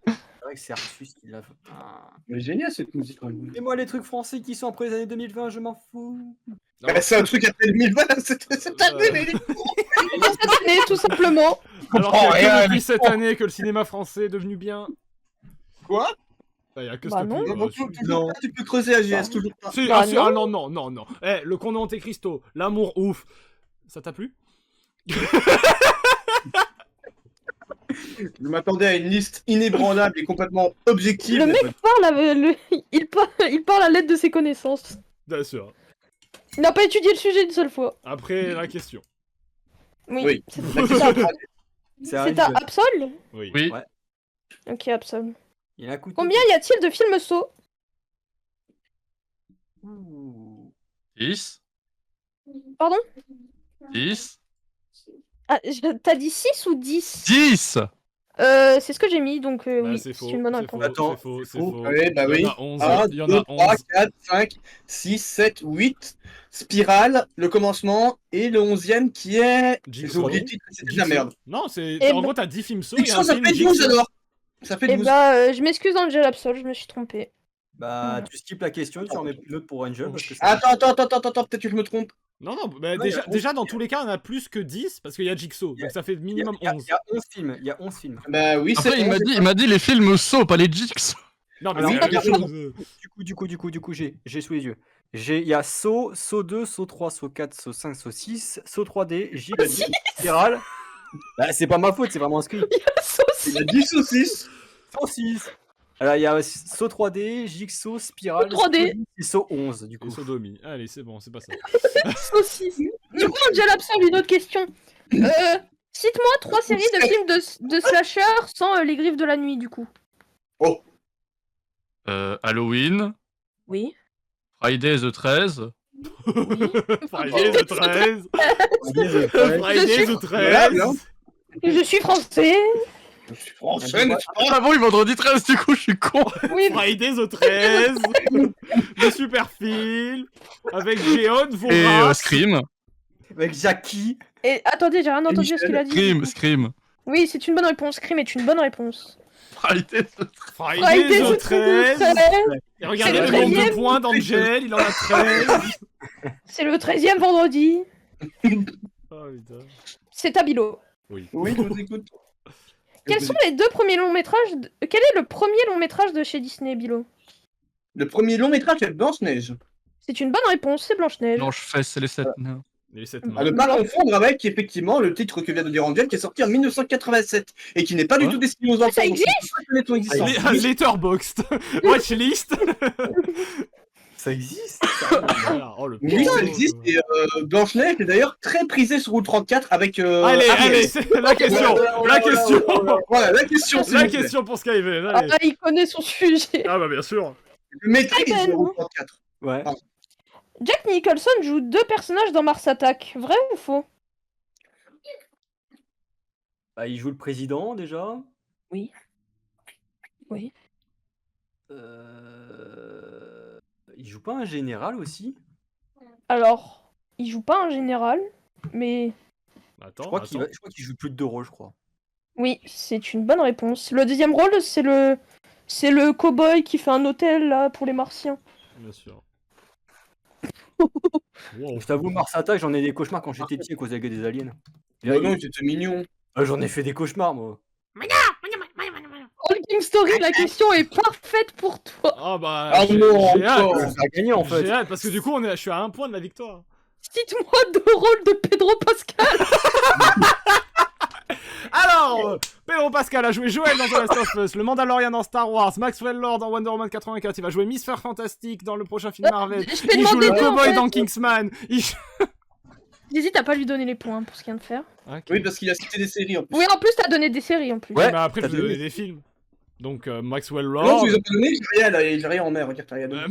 C'est vrai que c'est Artus qui l'a fait. Ah. Mais génial cette musique. Et moi, les trucs français qui sont après les années 2020, je m'en fous. Bah, c'est un truc après 2020, c'était cette année, mais il est Cette année, tout simplement. Alors comprends qu'il y a rien, que depuis mais- cette année que le cinéma français est devenu bien. Quoi? Il y a que Bah cette non. année. Non, toujours pas, tu peux creuser AGS, toujours pas. Si, Bah ah, si, non. ah non, non, non, non. Eh, le Comte de Monte Cristo, l'amour ouf. Ça t'a plu? Je m'attendais à une liste inébranlable et complètement objective. Le mec parle, il parle à l'aide de ses connaissances. Bien sûr. Il n'a pas étudié le sujet une seule fois. Après, la question. Oui. Oui. C'est La question est troisième. C'est un c'est à jeune. Absol? Oui. Oui. Ouais. Ok, Absol. Il a un couteau. Combien y a-t-il de films Saw? Ouh. 10. Pardon? 10. Ah, t'as dit 6 ou 10? 10. C'est ce que j'ai mis, donc Bah, oui, c'est faux. c'est une bonne C'est réponse. faux, Attends, c'est faux, c'est faux. faux. Oui, bah Il y oui. en a 11. 1, Il y en 2, a 3, 11. 4, 5, 6, 7, 8. Spirale, le commencement, et le 11e qui est. J'ai Jigsaw. oublié le titre, c'était de la merde. Non, c'est. Et En bah- gros, t'as 10 films Saw et Jigsaw, un ça film fait 12 Jigsaw. alors. Ça fait Eh 12. bah, je m'excuse Angel Absol, je me suis trompée. Bah, tu skippes la question, tu en mets une autre pour Angel. Parce que ça- Attends, peut-être que je me trompe. Non, non, bah, Non, il y a déjà 11 dans tous les cas, on a plus que 10 parce qu'il y a Jigsaw. Il y a- Donc ça fait minimum il y a- 11. Il y a 11 films. Il y a 11 films. Bah oui, c'est. Après, il m'a dit les films Saw, pas les Jigsaw. Non, mais Alors, c'est la il y a même chose. Du coup, j'ai sous les yeux. Il y a Saw, Saw 2, Saw 3, Saw 4, Saw 5, Saw 6, Saw 3D, Jigsaw, Spirale. Bah, c'est pas ma faute, c'est vraiment un script. Il y a 10 ou 6. Saw 6. Alors, il y a Saw 3D, Jigsaw, Spirale, Saw 3D. Saw 10 et Saw 11, du Et coup. Sodomie. Allez, c'est bon, c'est pas ça. Saucisse. Du coup, Angel Absol, une autre question. Cite-moi 3 séries de films de slasher sans les griffes de la nuit, du coup. Halloween. Oui. Friday the 13. Friday the 13. Ouais, Friday the 13. non. Je suis français. Je suis français, n'est-ce pas? Ah bon, oui, vendredi 13, du coup, je suis con. Oui, Friday the 13. Le super film. Avec Géon, Et Vorace. Scream. Avec Jackie. et attendez, j'ai rien entendu à ce qu'il a dit. Scream. Oui, c'est une bonne réponse. Scream est une bonne réponse. Friday the Friday the 13. 13. Et regardez C'est le le nombre de 13e. points d'Angel, il en a 13. C'est le 13e vendredi. Oh putain. C'est à Bilo. Oui, je vous écoute. Quels sont les deux premiers longs métrages Quel est le premier long métrage de chez Disney, Bilo? Le premier long métrage, c'est Blanche-Neige. C'est une bonne réponse, c'est Blanche-Neige. Blanche-Fesse, c'est les 7 nains. Les 7 À ne pas confondre avec, effectivement, le titre que vient de dire Angel, qui est sorti en 1987 et qui n'est pas du Quoi tout destiné aux enfants. Ça donc c'est existe pas connaître son existence. Letterboxd. Watchlist. Ça existe. Voilà, oh, le Oui, pauvre. ça existe et Blanche-Neige est d'ailleurs très prisée sur Route 34 avec. Allez, Ariel. allez, c'est la question. La question. Voilà, la question, s'il La vous plaît. question pour Skyven. Ah, Allez. il connaît son sujet. Ah bah bien sûr. Je maîtrise Ah, ben, Route 34. Ouais. Jack Nicholson joue deux personnages dans Mars Attack. Vrai ou faux? Bah, il joue le président déjà. Oui. Oui. Il joue pas un général aussi? Alors, il joue pas un général, mais Attends, Je crois attends. qu'il joue plus de 2 rôles, je crois. oui, c'est une bonne réponse. Le deuxième rôle, c'est le cow-boy qui fait un hôtel là pour les Martiens. Bien sûr. Wow. Je t'avoue, Mars Attack, j'en ai des cauchemars quand j'étais petit à cause de la gueule des aliens. Oh non, c'était mignon. J'en ai fait des cauchemars, moi. All Game Story, la question est parfaite pour toi. Ah bah. Ah j'ai- non, j'ai hâte. encore. Ça a gagné en fait. J'ai hâte parce que du coup je suis à un point de la victoire. Cite-moi deux rôles de Pedro Pascal. Alors, Pedro Pascal a joué Joel dans The Last of Us, le Mandalorian dans Star Wars, Maxwell Lord dans Wonder Woman 84, il va jouer Miss Faire Fantastique dans le prochain film Marvel, Je peux il joue demander le deux, en cowboy fait. dans Kingsman, J'hésite à pas lui donner les points pour ce qu'il vient de faire. Ok. Oui, parce qu'il a cité des séries en plus. Oui, en plus, t'as donné des séries en plus. Ouais. Mais après, je t'as vais donner donné. des films. Donc, Maxwell Non, Lord, tu les as pas donnés, j'ai rien en mer, regarde, t'as rien donné.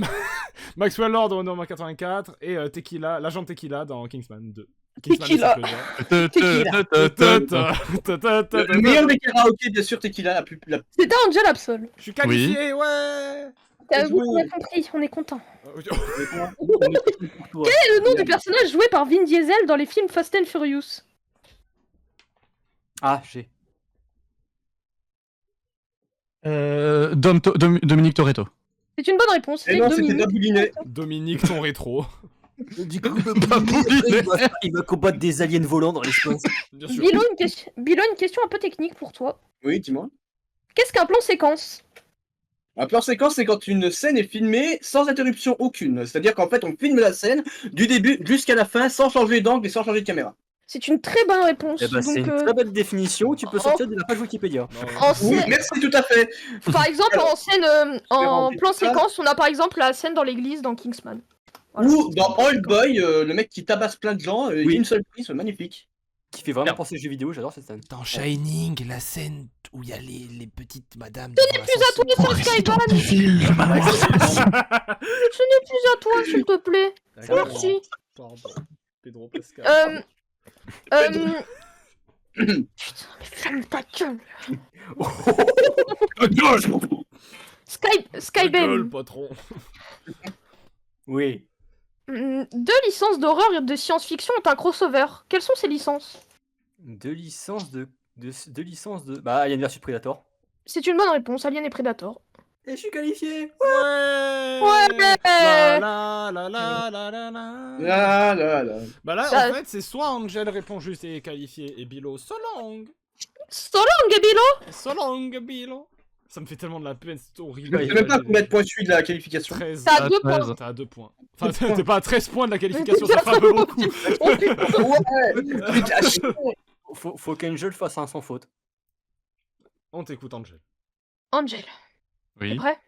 Maxwell Lord dans Wonder Woman 84 et Tequila, l'agent Tequila dans Kingsman 2. Kingsman Tequila. Le meilleur des karaokés, bien sûr, Tequila, la plus. C'était Angel Absol. Je suis qualifié, ouais. Oui, on a compris, on est content. Pour Quel toi. est le nom du personnage joué par Vin Diesel dans les films Fast and Furious? Ah, j'ai. Dominique Toretto. C'est une bonne réponse. Et non, c'était Dominique. Daboulinet. Dominique, ton rétro. Du coup, Boulinet. il va combattre des aliens volants dans l'espace. Bien sûr. Bilo, une question un peu technique pour toi. Oui, dis-moi. Qu'est-ce qu'un plan séquence? Un plan séquence, c'est quand une scène est filmée sans interruption aucune. C'est-à-dire qu'en fait, on filme la scène du début jusqu'à la fin sans changer d'angle et sans changer de caméra. C'est une très bonne réponse. Eh ben, c'est Donc, une très belle définition. Tu peux sortir de la page Wikipédia. Non, en Oui, scène- merci, tout à fait. Par exemple, en scène, en rempli plan tout ça. séquence, on a par exemple la scène dans l'église dans Kingsman. Voilà. Ou dans Old Boy, le mec qui tabasse plein de gens, Oui. une seule prise, magnifique. Qui fait vraiment Merde. penser aux jeux vidéo. J'adore cette scène. Dans Shining, la scène où il y a les petites madames. Ce n'est plus à toi, sur Skyban. Ce n'est plus à toi, s'il te plaît. Merci. Pardon. Pedro Pascal. Putain, mais ferme ta gueule. Gueule, Skyban. patron. Oui. Deux licences d'horreur et de science-fiction ont un crossover. Quelles sont ces licences? Deux licences de. Bah, Alien vs Predator. C'est une bonne réponse, Alien et Predator. Et je suis qualifié. Ouais. La la la la la la la. Là, là, là. Bah là, Ça- en fait, c'est soit Angel répond juste et est qualifié, et Bilo, so long. So long, Bilo. So long, Bilo. Ça me fait tellement de la peine, c'est horrible. Je sais même pas combien de points je suis de la qualification. 13. T'as 2 13. points. T'es à 2 points. Enfin, t'es pas à 13 points de la qualification, ça fait un peu beaucoup. Oh putain, ouais. Putain, chier. Faut qu'Angel fasse un sans faute. On t'écoute, Angel. Angel, t'es Oui, prêt?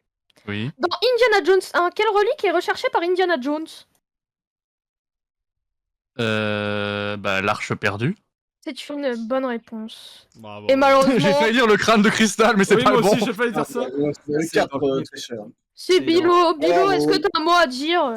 oui. Dans Indiana Jones 1, quelle relique est recherchée par Indiana Jones? Bah, l'arche perdue. C'est une bonne réponse. Bravo. Et malheureusement, J'ai failli dire le crâne de cristal, mais c'est Oui, pas moi le bon. aussi, j'ai failli dire ça. Ouais, c'est le C'est 4, pas très cher. c'est Bilo. Bilo, Bravo. est-ce que t'as un mot à dire?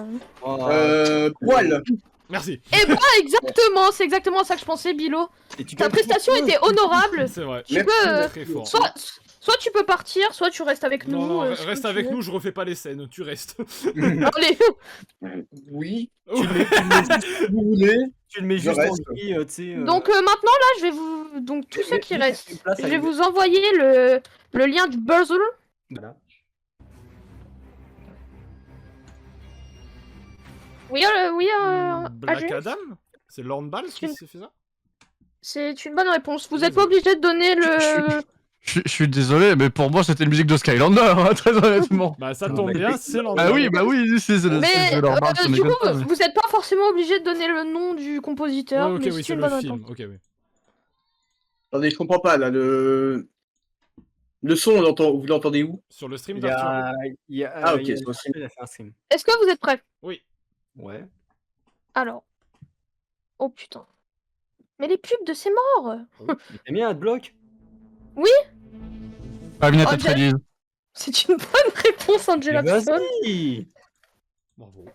Poil. Merci. Eh ben, exactement, c'est exactement ça que je pensais, Bilo. Et tu Ta gagnes prestation trois points. était honorable. C'est vrai. Tu Merci. peux, Très fort. soit tu peux partir, soit tu restes avec nous. Non, non, si reste tu avec veux. nous, je refais pas les scènes, tu restes. Allez, Oui, Ouais. si vous voulez. Tu le mets Je juste en reste. gris, tu sais. donc maintenant là, je vais vous, donc tous ceux qui une restent, place à je vais une- vous envoyer le lien du Buzzle. Voilà. Oui, Black AG, Adam. C'est Lorne Ball qui une- s'est fait ça. c'est une bonne réponse. Vous Oui, êtes pas oui. obligé de donner le. Je suis désolé, mais pour moi, c'était une musique de Skylander, hein, très honnêtement. Bah ça Non, tombe mais- bien, c'est Lorne Ah Ball. oui, bah oui, c'est Mais leur marque, ça du m'étonne coup, pas, mais- vous êtes pas forcément obligé de donner le nom du compositeur, Ouais, ok, mais oui, c'est c'est une le bonne film. réponse. Ok, oui. Attendez, je comprends pas là. Le son, vous l'entendez où? Sur le stream Il y d'Arthur. a. il y a- Ah, ok, il y a- c'est aussi. il a fait un stream. Est-ce que vous êtes prêts? Oui. Ouais. Alors. Oh putain. Mais les pubs de ces morts. T'as mis un bloc. Aminata Angel. Trellis. C'est une bonne réponse, Angela Mais Pson. vas-y. Bravo.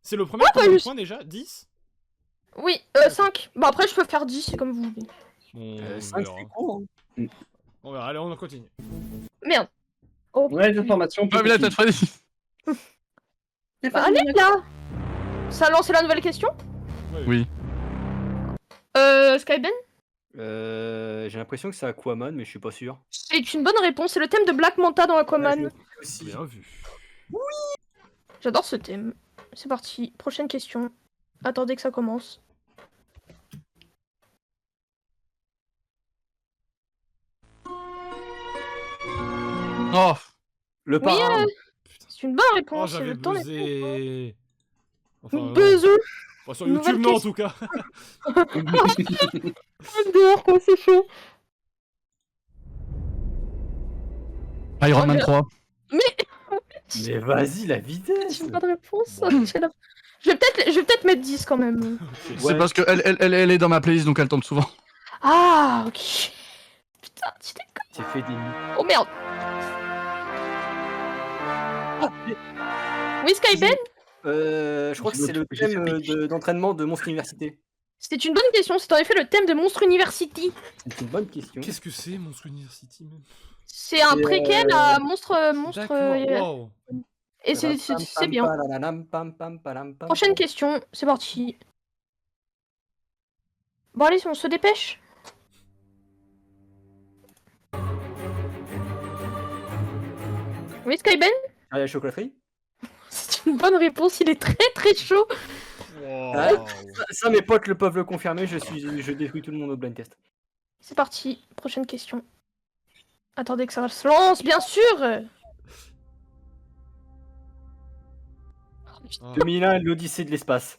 C'est le premier pas combien de juste. points déjà 10. Oui, 5. Bah après, je peux faire 10, c'est comme vous voulez. On 5 verra. c'est court. Hein. On verra. Allez, on continue. Merde. Oh, Ouais, l'information. Aminata Trellis. bah, allez là. Ça a lancé la nouvelle question? Oui. Skyben? J'ai l'impression que c'est Aquaman, mais je suis pas sûr. C'est une bonne réponse, c'est le thème de Black Manta dans Aquaman. Ouais, je aussi. Bien vu. J'adore ce thème. C'est parti, prochaine question. Attendez que ça commence. Oh, Le parrain. Putain. C'est une bonne Oh, réponse, c'est j'avais le temps des... buzzé. Enfin, non. Buzzer. Bon, sur Nouvelle YouTube, non, en question. tout cas. Dehors, quoi, c'est chaud. Iron Oh, Man mais- 3. Mais vas-y, la vitesse. J'ai pas de réponse. Je vais peut-être mettre 10 quand même. C'est parce qu'elle elle est dans ma playlist, donc elle tombe souvent. Ah, ok. Putain, tu t'es... J'ai fait des... Oh merde. Oui, Skyben, je crois que c'est le thème d'entraînement de Monstre Université. c'est une bonne question. C'est en effet le thème de Monstre University. C'est une bonne question. Qu'est-ce que c'est, Monstre University, même? C'est un C'est, préquel à Monstre. D'accord, wow. Et c'est bien. Prochaine question, c'est parti. Bon, allez, on se dépêche. Oui, Skyben, Ah, la chocolaterie. c'est une bonne réponse. Il est très chaud. Ah, ça, mes potes le peuvent le confirmer, je détruis tout le monde au blind test. C'est parti. Prochaine question. Attendez que ça se lance, bien sûr. Ah. 2001, l'Odyssée de l'espace.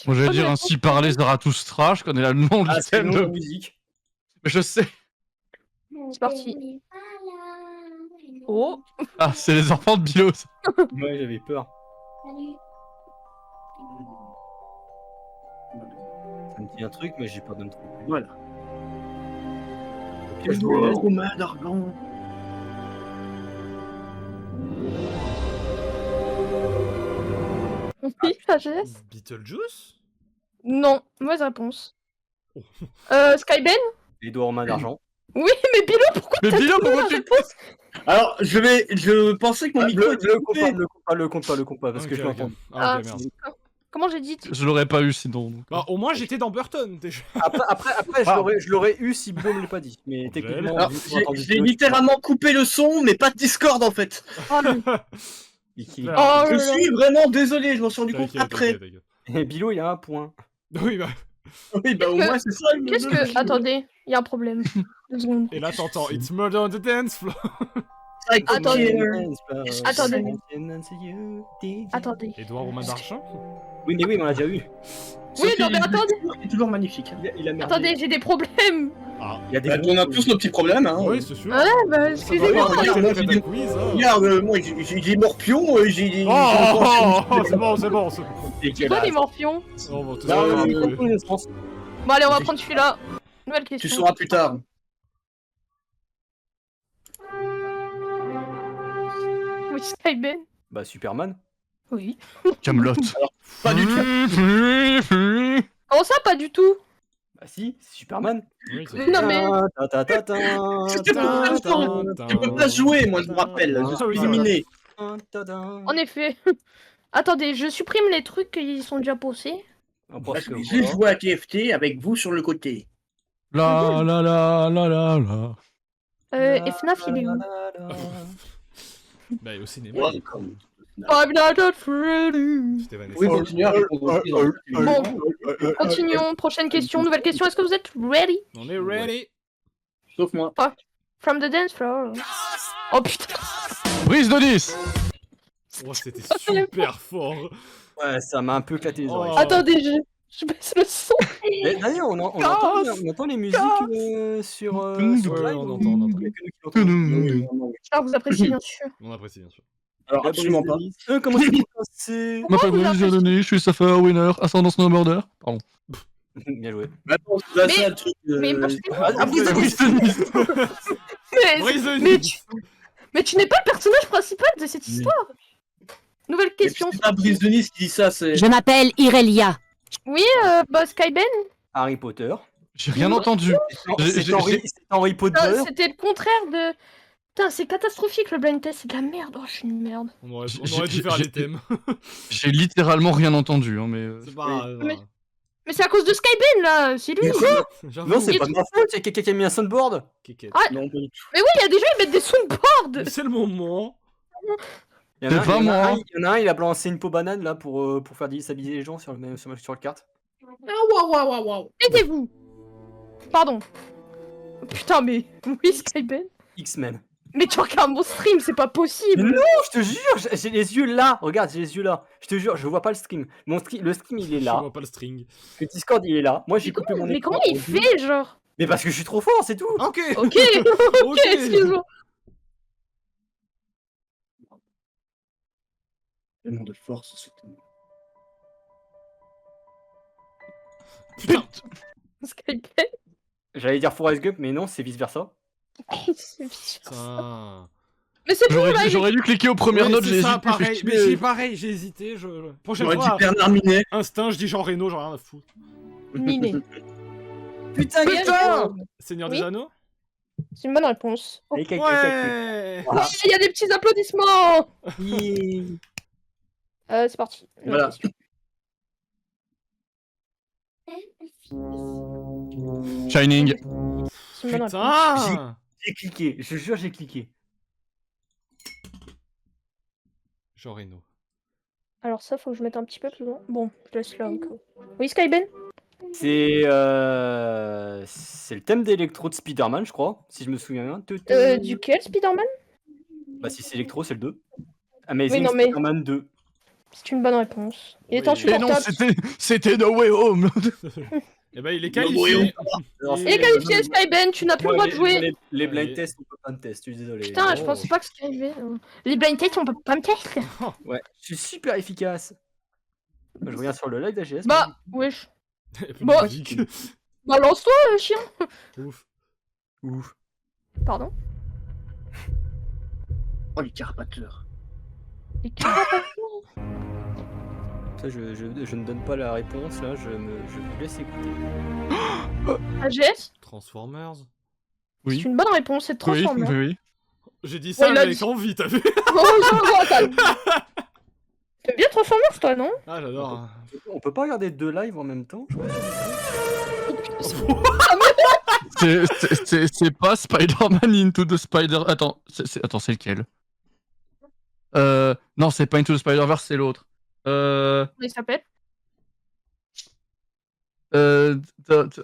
Moi, j'allais Bonne dire réponse. ainsi parler Zarathustra, je connais le nom du Ah, c'est thème le nom de de. la musique. Mais je sais. C'est parti. Oh. Ah, c'est les enfants de Bilos. Ouais, j'avais peur. Ça me dit un truc, mais j'ai pas de truc. Voilà. Piège de Lolès. Romain d'argent. Oui, sagesse. Beetlejuice? Non, mauvaise réponse. Oh. Skyben. Les doigts en main d'argent. Oui, mais Bilo, pourquoi Mais t'as Bilo, donné pourquoi la tu. réponse? Alors, je pensais que mon micro était coupé. Le compte pas, parce que Ok, je l'entends. ok. Ah, ok, Ah, merde. Comment j'ai dit Je l'aurais pas eu sinon. donc. Bah, au moins, j'étais dans Burton, déjà. Après je l'aurais eu si Bilo me l'a pas dit. Mais Ok. techniquement, Alors, vu qu'on a entendu j'ai Bilo, littéralement coupé le son, mais pas de Discord en fait. Oh, le- et qui- Oh, oh Je là là. suis vraiment désolé, je m'en suis rendu compte T'inquiète, après. t'inquiète, Et Bilo, il a un point. t'inquiète. Oui, bah. Oui, bah au Qu'est-ce que- moins c'est ça. le- Qu'est-ce que... Attendez, il y a un problème. 2 secondes. Et là, t'entends It's murder on the dance floor. Attendez. Attendez. Attendez. Edouard Romain d'Argent? Oui, mais on l'a déjà eu. Oui, non, mais attendez. C'est toujours magnifique. Il a merdé. Attendez, j'ai des problèmes. Il y a des Bah, on a tous nos petits problèmes. Hein. Oui, c'est sûr. Ouais, bah, excusez-moi. Ouais, regarde, moi, j'ai des- quiz, hein. Regarde, moi j'ai Morpion, j'ai. Oh, c'est bon, c'est bon. C'est quoi les morpions? On va tout Non, savoir. non, Bon, allez, on va prendre celui-là. Nouvelle Tu question. sauras plus tard. Oui, Skyben. Bah, Superman. Oui. Camelot. Pas du tout. Comment ça, pas du tout? Bah, si, c'est Superman. Oui, c'est Non, mais... C'était pour Tu peux pas jouer, moi je vous rappelle. Ah, Je suis oui, éliminé. En effet. Attendez, je supprime les trucs qui sont déjà posés. Parce que j'ai joué à TFT avec vous sur le côté. La la la la la la. Et FNAF, il est où? Bah, au cinéma. I'm not a Freddy. C'était Vanessa. Oui, continuez à répondre aussi dans le- Bon, continuons. Prochaine question, nouvelle question. Est-ce que vous êtes ready? On est ready. Sauf moi. From the dance floor. Oh putain. Brise de 10. Oh, c'était super fort. Ouais, ça m'a un peu éclaté les oreilles. Oh. Attendez, je baisse le son. Mais d'ailleurs, on entend les musiques sur Ouais, live, on ou- entend, on entend. il y a que nous qui l'entendons. Ah, vous appréciez bien sûr. On apprécie, bien sûr. Alors, absolument pas. Comment c'est passé? Je m'appelle vous Brice appréciez- Denis, je suis Sapphire Winner, ascendant snowboarder. Pardon. Bien joué. Maintenant, c'est là, Mais- ça, le truc. mais moi, je- Ah, Brise de Brice Denis. Brise de mais nuit. Mais tu n'es pas le personnage principal de cette histoire. Nouvelle question. C'est pas Brise de Nice qui dit ça, c'est. Je m'appelle Irelia. Oui, bah Skyben. Harry Potter. J'ai rien entendu. C'est j'ai- Harry Potter. Non, c'était le contraire de. Putain, c'est catastrophique le blind test, c'est de la merde. Oh, je suis une merde. On aurait J'ai- dû faire les thèmes. J'ai littéralement rien entendu, hein, mais. C'est pas grave. Mais c'est à cause de Skyben là, c'est lui. J'avoue. Non, c'est pas de ma faute, c'est quelqu'un qui a mis un soundboard. Kékette. Ah, Non, pas du tout. Mais oui, il y a des gens ils mettent des soundboards. C'est le moment. Il y en a C'est pas il y en a moi. un, il y en a un, il a balancé une peau banane là pour faire s'habiller les gens sur le carte. Aidez-vous. Pardon. Putain, mais oui, Skyben. X-Men. Mais tu regardes mon stream, c'est pas Mais possible. non, je te jure, j'ai les yeux là. Regarde, j'ai les yeux là. Je te jure, je vois pas le stream. Le stream, il est Je là. vois pas le string. Le Discord, il est là. Moi, j'ai coupé mon Mais écran. comment il fait, genre? Mais parce que je suis trop fort, c'est tout. Ok. Ok, Ok. ok, excuse-moi. Tellement de force, c'est tellement- Putain. Skype. J'allais dire Forrest Gump, mais non, c'est vice versa. Putain. Mais c'est bon, là, J'aurais dû cliquer aux premières Ouais, notes, c'est j'ai ça, hésité. pareil. Mais j'ai pareil, j'ai hésité. Prochaine J'aurais dit fois, Bernard Minet. instinct, je dis Jean Reno, j'en ai rien à foutre. Miné. Putain, Putain Seigneur Oui. des Anneaux. C'est une bonne réponse. Oh, Et quelqu'un Ouais. oui, il y a des petits applaudissements. qui- C'est parti. Voilà. Shining. C'est une bonne réponse. Putain. J'ai cliqué, je jure, j'ai cliqué. Jean Reno. Alors ça, faut que je mette un petit peu plus loin. Bon, je laisse là encore. Oui, Skyben. C'est le thème d'électro de Spider-Man, je crois, si je me souviens bien. Duquel, Spider-Man? Bah, si c'est électro, c'est le 2. Amazing non, mais- Spider-Man 2. C'est une bonne réponse. Il est Oui. Et non, insupportable. c'était No Way Home. Eh ben, il est Non, qualifié. Non, Il est qualifié, Skyben, tu n'as plus le droit de jouer. Les blind Ouais. tests, on peut pas me test, je suis désolé. Putain, je Oh. pensais pas que Skyben. Les blind tests, on peut pas me tester. Ouais, je suis super efficace. Je reviens sur le live d'AGS. Bah, wesh. Bon. Bon. Bah, lance-toi, chien. Ouf. Ouf. Pardon. Oh, les carapateurs. Les carapateurs. Ça, je ne donne pas la réponse, là, je vous laisse écouter. AGS. Transformers. Oui. C'est une bonne réponse, c'est Oui, transformé. oui. J'ai dit ça Ouais, il a avec dit- envie, t'as vu? Oh, T'aimes bien Transformers, toi, non? Ah, j'adore. On peut pas regarder deux lives en même temps, je crois. C'est pas Spider-Man Into the Spider... Attends, c'est lequel? Non, c'est pas Into the Spider-Verse, c'est l'autre. Comment il s'appelle?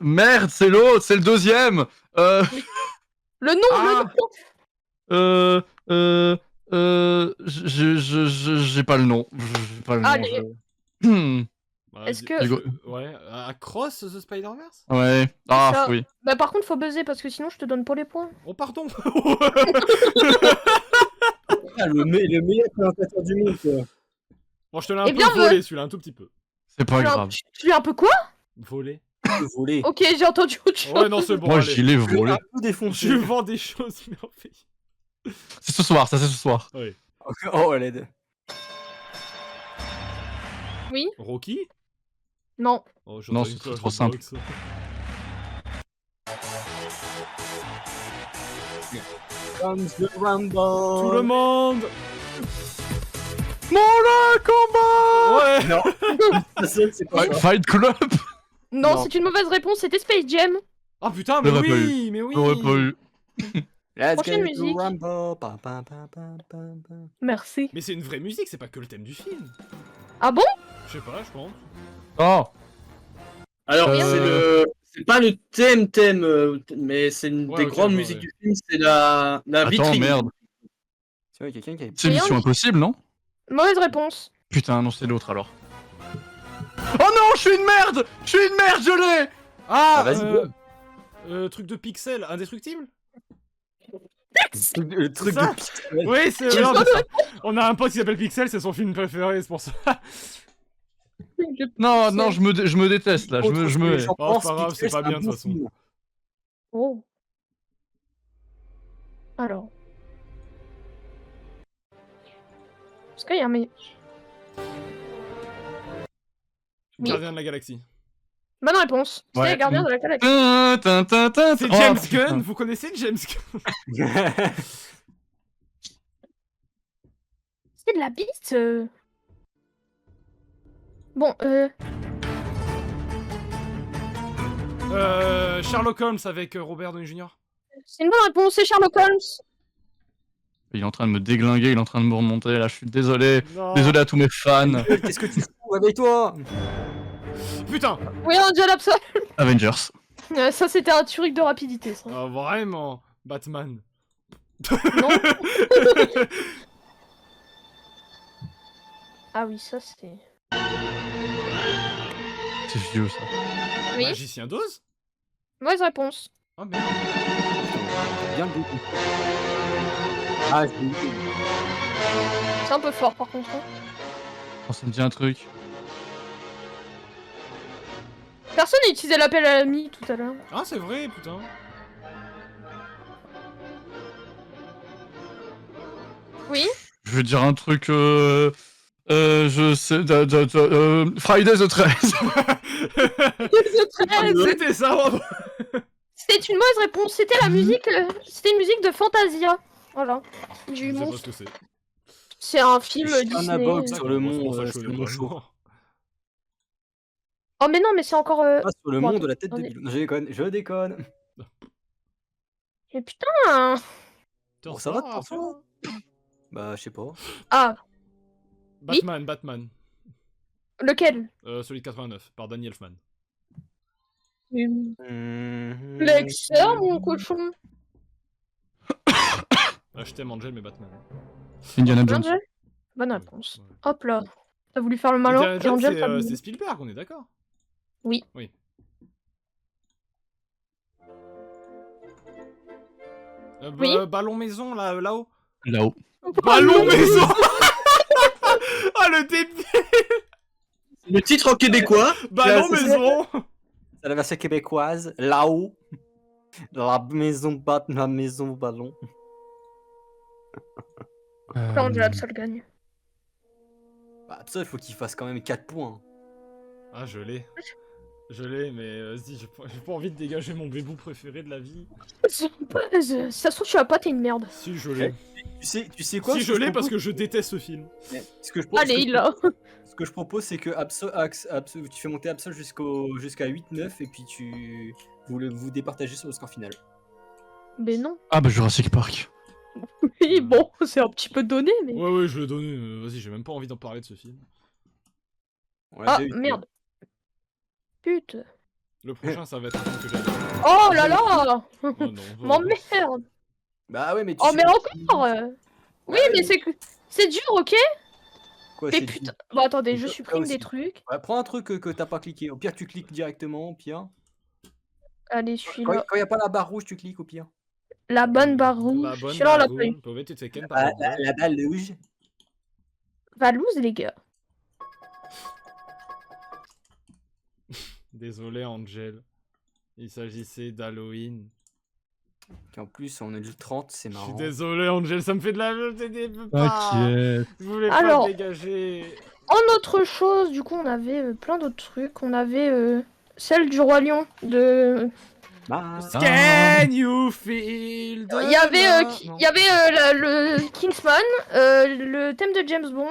Merde, c'est l'autre, c'est le deuxième. Le nom, Ah. le nom. J'ai pas le nom. J'ai pas le nom. Allez. Bah, Est-ce dis- que- Ouais, Across the Spider-Verse? Ouais. Ah, Ça- oui. Bah, par contre, faut buzzer parce que sinon, je te donne pas les points. Oh, pardon. Ah, le meilleur présentateur du monde, quoi. Bon, je te l'ai un Eh peu bien, volé, celui-là, un tout petit peu. C'est pas grave. Tu es un peu quoi? Volé. Le voler. Ok, j'ai entendu autre chose. Ouais, non, c'est bon, Moi, allez. j'y l'ai volé. Un peu défoncé. Je vends des choses merveilleuses. C'est ce soir, ça c'est ce soir. Oui. Oh, l'aide. Oui? Rocky? Non. Oh, j'ai Non, entendu c'est une trop cloche de simple. boxe. Comes the Rumble. Tout le monde. Mon combat. Ouais. Non. C'est pas ça. Fight Club. Non, Non. c'est une mauvaise réponse, c'était Space Jam. Ah putain, mais J'aurais pas oui, mais oui. J'aurais pas eu. Let's Prochaine get to musique. Rumble. Pam, pam, pam, pam, pam, pam. Merci. Mais c'est une vraie musique, c'est pas que le thème du film. Ah bon? Je sais pas, je pense. Oh. Alors, c'est pas le thème, mais c'est une Ouais, des ok, grandes bon, musiques ouais. du film, c'est la Attends, vitrine. merde. Tu vois, quelqu'un qui a. C'est Mission Impossible, non? Mauvaise réponse. Putain, non, c'est l'autre alors. Oh non, je suis une merde! Je suis une merde, je l'ai! Ah, Ah, vas-y, truc de pixel, indestructible? Le truc ça de pixel. Oui, c'est non, mais ça. On a un pote qui s'appelle Pixel, c'est son film préféré, c'est pour ça. Non, non, je me déteste là, je me hais. Oh, c'est pas grave, c'est pas bien, de toute façon. Oh. Alors. Est-ce qu'il y a un mais... Oui. Gardien de la galaxie. Bonne réponse. C'est Ouais. les gardiens de la galaxie. C'est Oh, James putain. Gunn, vous connaissez James Gunn? C'est de la bite. Bon, Sherlock Holmes avec Robert Downey Jr. c'est une bonne réponse, c'est Sherlock Holmes. Il est en train de me déglinguer, il est en train de me remonter là, je suis désolé. Non. Désolé à tous mes fans. Qu'est-ce que tu fous avec toi? Putain. Oui, on dirait l'absol. Avengers. Ça, c'était un truc de rapidité, ça. Ah, vraiment. Batman. Non. Ah oui, ça c'est... C'est vieux ça. Oui, Magicien d'Oz? mauvaise réponse. Oh merde. Bien le goût. Ah, je l'ai eu. C'est un peu fort par contre. Hein. Oh, ça me dit un truc. Personne n'a utilisé l'appel à l'ami tout à l'heure. Ah, c'est vrai, putain. Oui. Je veux dire un truc. Je sais. Friday the 13. C'était ça, bravo. C'était une mauvaise réponse. C'était la musique. C'était une musique de Fantasia. Voilà. Je Du sais pas monstre. ce que c'est. C'est un film Un Disney. abog sur le D'accord, c'est pour mont, ça que je sur suis le mont vraiment chaud. mort. Oh mais non, mais c'est encore. Ah, sur le bon, mont de la tête de attendez. Bilou. Non, je déconne, je déconne. Mais putain. Bon, ça va, T'en t'en fais, fous. Bah, je sais pas. Ah, Batman. lequel? Celui de 89, par Danny Elfman. Lexer, mon cochon. Ah, je t'aime Angel, mais Batman. Indiana Jones. Angel. Bonne réponse. Ouais. Hop là. T'as voulu faire le malin. Indiana Et Jones, Angel, t'as c'est Spielberg, on est d'accord? Oui. Oui. Oui. Ballon maison, là-haut. Là-haut. Ballon maison. Ah, le début. Le titre en québécois. Ballon c'est- maison. C'est la version québécoise, là-haut. La maison ballon. Angel, Absol gagne. Bah, ça, il faut qu'il fasse quand même 4 points. Ah, je l'ai. Je l'ai, mais vas-y, j'ai pas envie de dégager mon bébou préféré de la vie. Si ça se trouve, tu vas pas, t'es une merde. Si, je l'ai. Tu sais quoi Si, ce je que l'ai parce propose que je déteste ce film. Ce que je propose- Allez, ce que il je l'a. Ce que je propose, c'est que tu fais monter Absol jusqu'à 8-9 et puis vous départagez sur le score final. Mais non. Ah bah Jurassic Park. Oui, bon, c'est un petit peu donné, mais. Ouais, je l'ai donné. Vas-y, j'ai même pas envie d'en parler de ce film. On l'a Ah, déjà eu. merde. Putain. Le prochain, ça va être un film que j'adore. Oh là là. Oh non. M'emmerde. Bah ouais, mais tu Oh, sais- mais encore. Oui, Ouais, mais c'est que. C'est dur, ok? Quoi, Mais c'est putain. dur. Bon, attendez, je Ça supprime aussi. des trucs. Ouais, prends un truc que t'as pas cliqué. Au pire, tu cliques directement. Au pire. Allez, Quand celui-là. il y a pas la barre rouge, tu cliques au pire. La bonne barre rouge. La bonne Celui-là, on l'a barre pas eu. rouge. Pauvre, tu te fais ken par Ah, Angel. la balle rouge. Valouse, les gars. Désolé, Angel. Il s'agissait d'Halloween. Qui en plus, on est le 30, c'est Je suis marrant. désolé, Angel, ça me fait de la... T'inquiète. Je voulais Alors- pas dégager. En autre chose, du coup, on avait plein d'autres trucs. On avait celle du Roi Lion de. Bah, Can you feel the Il y avait, love? il Non. y avait le Kingsman, le thème de James Bond,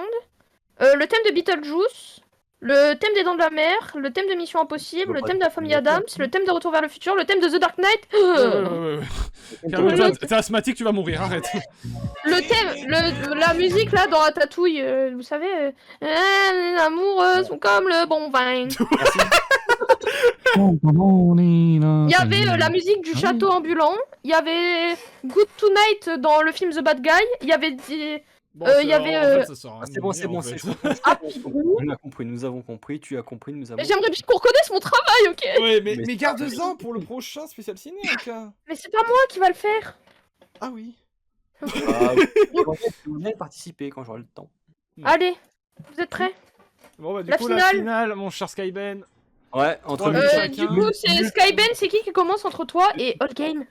le thème de Beetlejuice, le thème des Dents de la Mer, le thème de Mission Impossible, le thème de la famille Adams, le thème de Retour vers le futur, le thème de The Dark Knight, Ouais. Calme-toi, t'es asthmatique, tu vas mourir, arrête. le thème, la musique là dans Ratatouille, vous savez, les amoureux sont comme le bon vin. Il y avait la musique du château ambulant, il y avait Good Tonight dans le film The Bad Guy, il y avait Bon, il y avait, en fait, ça sert à rien c'est de bon, le c'est dire, bon, en c'est fait. bon. Ah, On a compris, nous avons compris, tu as compris, nous avons. J'aimerais bien qu'on reconnaisse mon travail, ok? Ouais, Mais mais garde-en pour le prochain spécial ciné, en cas. Mais c'est pas moi qui va le faire. Ah oui. Ah, vous venez participer quand j'aurai le temps. Allez, vous êtes prêts? Bon, bah, du La coup, la finale. finale, mon cher Skyben. Ouais, entre Ouais, nous. chacun. Du coup, c'est Skyben, c'est qui commence entre toi et All Game?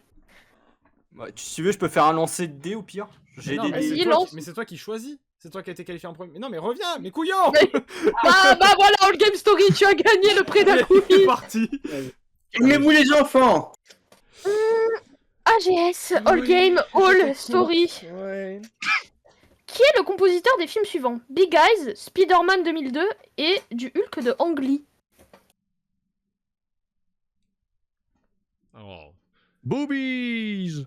Ouais, si tu veux, je peux faire un lancer de dés au pire. J'ai Non, des mais dés. c'est Vas-y, toi lance. mais c'est toi qui choisis. C'est toi qui as été qualifié en premier. Mais non, mais reviens, mais couillon. Ah bah voilà, All Game Story, tu as gagné le prix d'un coup. C'est parti. Calmez-vous les enfants. AGS, All Oui, Game, je All sais Story. Ouais. Qui est le compositeur des films suivants? Big Eyes, Spider-Man 2002 et du Hulk de Ang Lee. Oh. Boobies.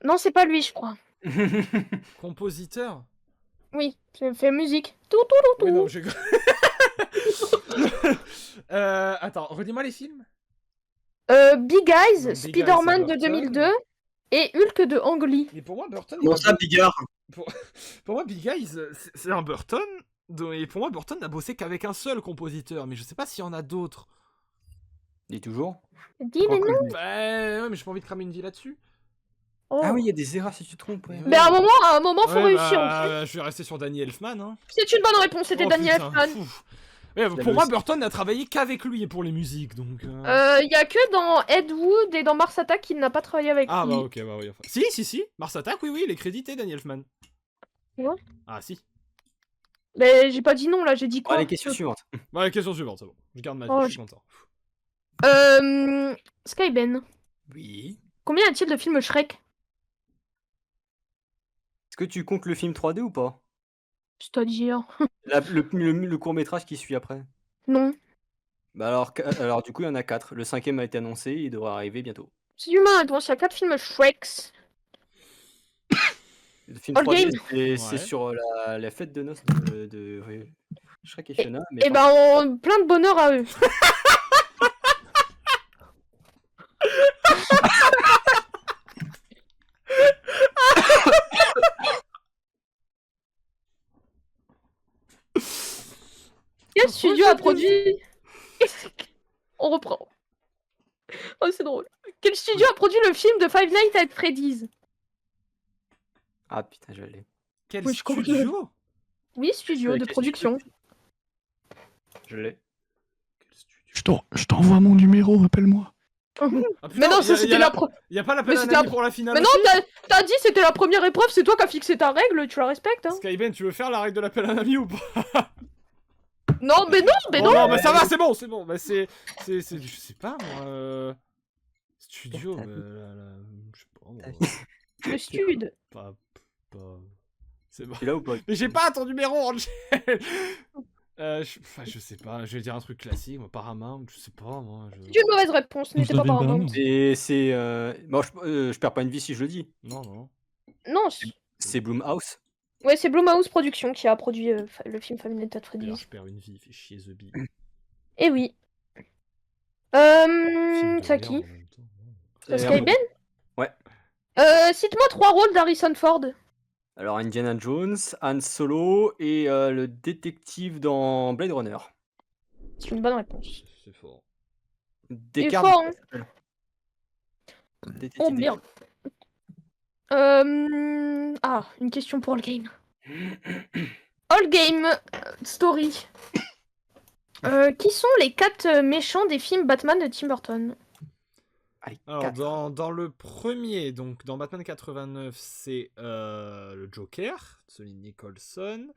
Non, c'est pas lui, je crois. Compositeur. Oui, j'ai fait musique. Tout, tout, tout, Oui, tout. non, j'ai. Attends, redis-moi les films. Big Eyes, Big Eyes, Spider-Man c'est de Burton. 2002 et Hulk de Ang Lee. Mais pour moi, Burton. Bon, ça, Bigard. Pour moi, Big Eyes, c'est un Burton. Et pour moi, Burton n'a bossé qu'avec un seul compositeur. Mais je sais pas s'il y en a d'autres. Dis toujours. Dis mais non. Bah ouais, mais j'ai pas envie de cramer une vie là-dessus. Oh. Ah oui, il y a des erreurs si tu te trompes. Ouais. Mais à un moment, faut Ouais, réussir. bah, je vais rester sur Danny Elfman. Hein. C'est une bonne réponse, c'était Oh, Daniel putain, Elfman. fou. Ouais, pour moi, Burton n'a travaillé qu'avec lui pour les musiques, donc... Il y a que dans Ed Wood et dans Mars Attack qu'il n'a pas travaillé avec Ah lui. bah ok, bah oui. Enfin... Si, Mars Attack, oui, il est crédité, Danny Elfman. Ouais. Ah si. Mais j'ai pas dit non là, j'ai dit quoi? Allez, question suivante. Bah la question suivante, c'est bon. Je garde ma vie, Oh, je suis content. Skyben, Oui. combien y a-t-il de films Shrek? Est-ce que tu comptes le film 3D ou pas? C'est-à-dire... Le court-métrage qui suit après. Non. Bah alors du coup, il y en a 4. Le 5e a été annoncé, il devrait arriver bientôt. C'est humain, donc il y a 4 films Shreks. Le film All 3D, Game. c'est Ouais. sur la fête de noces de Shrek et Fiona. Mais Et ben, plein de bonheur à eux. Quel studio a produit... On reprend. Oh, c'est drôle. Quel studio a produit le film de Five Nights at Freddy's? Ah putain, je l'ai. Quel Oui, je comprends. studio? Oui, studio de Quel production. studio? Je l'ai. Quel studio? Je t'envoie mon numéro, appelle-moi. Ah, Mais putain, non, ça c'était la pro... Y a pas l'appel Mais à c'était Nami la- pour la finale Mais non, aussi t'as dit c'était la première épreuve, c'est toi qui as fixé ta règle, tu la respectes, hein? Skyben, tu veux faire la règle de l'appel à Nami ou pas? Non, mais non, mais Oh non! non, bah ça va, c'est bon. Bah je sais pas moi. Studio, T'as- je sais pas. Moi, Le stud. pas. C'est bon. Tu l'as ou pas? Mais j'ai pas ton numéro, Angel. Je sais pas. Je vais dire un truc classique, moi, Paramount, je sais pas moi. C'est une mauvaise réponse, Vous n'était pas avez par Paramount. C'est bon, je perds pas une vie si je le dis. Non. Non, C'est Blumhouse. ouais, c'est Blumhouse Productions qui a produit le film Five Nights at D'ailleurs, Freddy's. je perds une vie, fait chier The Bee. Eh oui. Film de C'est à merde qui? en même temps. C'est Skyben? Ouais. Cite-moi 3 rôles d'Harrison Ford. Alors Indiana Jones, Han Solo et le détective dans Blade Runner. C'est une bonne réponse. C'est fort. Il est Descartes. fort, hein? Détective Oh merde. Ah, une question pour All Game. All Game Story. Qui sont les 4 méchants des films Batman de Tim Burton? Allez, Alors, 4. dans le premier, donc dans Batman 89, c'est le Joker, celui de Nicholson.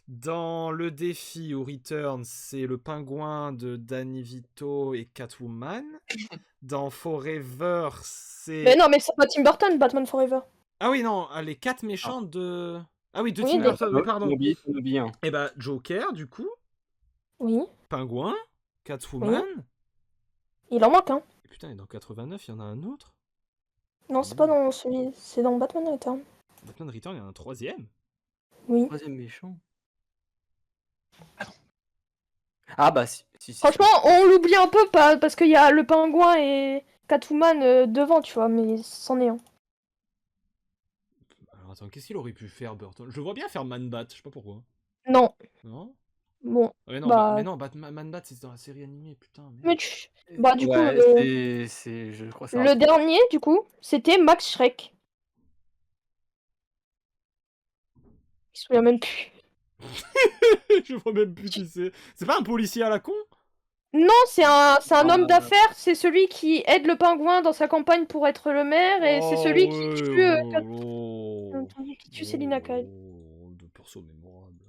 Dans le défi ou Return, c'est le pingouin de Danny Vito et Catwoman. Dans Forever, c'est... Mais non, mais c'est pas Tim Burton, Batman Forever. Ah oui, non, les 4 méchants de... Ah oui, de Oui, Tim de- Burton, oui, pardon. On oublie un. Et bah, Joker, du coup, Oui, pingouin, Catwoman... il en manque un. Et putain, et dans 89, il y en a un autre. Non, c'est pas dans celui, c'est dans Batman Return. Batman Return, il y en a un troisième. Oui. Troisième méchant. Ah bah si. Franchement, on l'oublie un peu parce qu'il y a le pingouin et Catwoman devant, tu vois, mais c'en est un. Alors attends, qu'est-ce qu'il aurait pu faire, Burton? Je le vois bien faire Man-Bat, je sais pas pourquoi. Non, Non? bon, Ouais, non, Bah- mais non, Man-Bat, c'est dans la série animée, putain. Merde. mais tu... Bah du coup, je crois que ça le dernier, du coup, c'était Max Schreck. Il se souvient même plus. Je vois même plus qui c'est. C'est pas un policier à la con? Non, c'est un homme Ah. d'affaires, c'est celui qui aide le pingouin dans sa campagne pour être le maire, et c'est celui qui tue... qui tue Selina Kyle. De perso mémorable.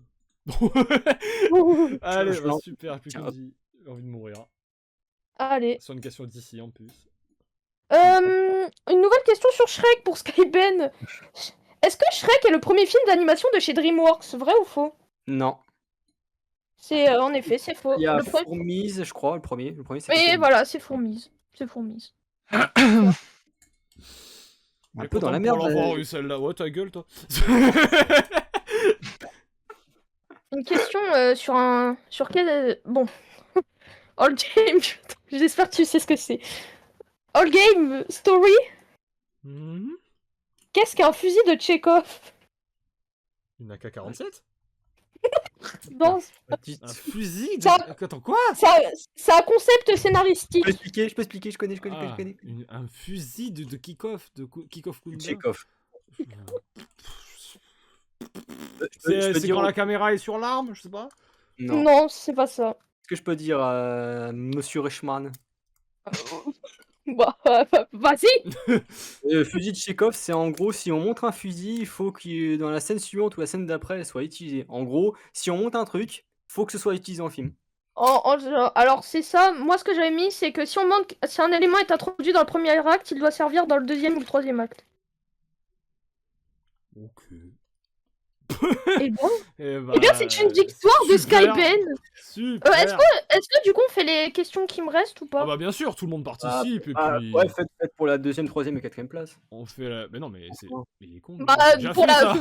Allez, Je bah, lance. super, plus Tiens, qu'on dit. J'ai envie de mourir. Allez. Sur une question d'ici en plus. Une nouvelle question sur Shrek pour Skyben. Est-ce que Shrek est le premier film d'animation de chez DreamWorks, vrai ou faux? Non. C'est en effet, c'est faux. Il y a Le premier- Fourmise, je crois, le premier. Le premier c'est Oui, Fourmise. voilà, c'est Fourmise. C'est Fourmise. Un Mais peu dans la merde. Pour l'avoir eu celle-là. Ouais, ta gueule, toi. Une question sur un... Sur quel... Bon. All Game... J'espère que tu sais ce que c'est. All Game Story. Mhm. Qu'est-ce qu'un fusil de Tchekhov? Une AK-47? Non, Un fusil de... Ça- Attends, quoi? c'est un concept scénaristique. Je peux expliquer, je connais. Ah, un fusil de kick-off, kick-off Kunda. Chekhov. C'est quand la caméra est sur l'arme, je sais pas. Non. Non, c'est pas ça. Est-ce que je peux dire Monsieur Reichmann? Bah, vas-y. Le fusil de Chekhov, c'est en gros, si on montre un fusil, il faut que dans la scène suivante ou la scène d'après, elle soit utilisée. En gros, si on monte un truc, faut que ce soit utilisé en film. Alors c'est ça, moi ce que j'avais mis c'est que si un élément est introduit dans le premier acte, il doit servir dans le deuxième ou le troisième acte. Ok. Et bon, Eh eh bien c'est une victoire de super. Skypen. Super. Est-ce que du coup on fait les questions qui me restent ou Ah pas? bah bien sûr, tout le monde participe et puis Ouais, faites pour la deuxième, troisième et quatrième place. on fait la... Mais non, mais c'est... Mais il est con. Bah, on a déjà pour fait ça.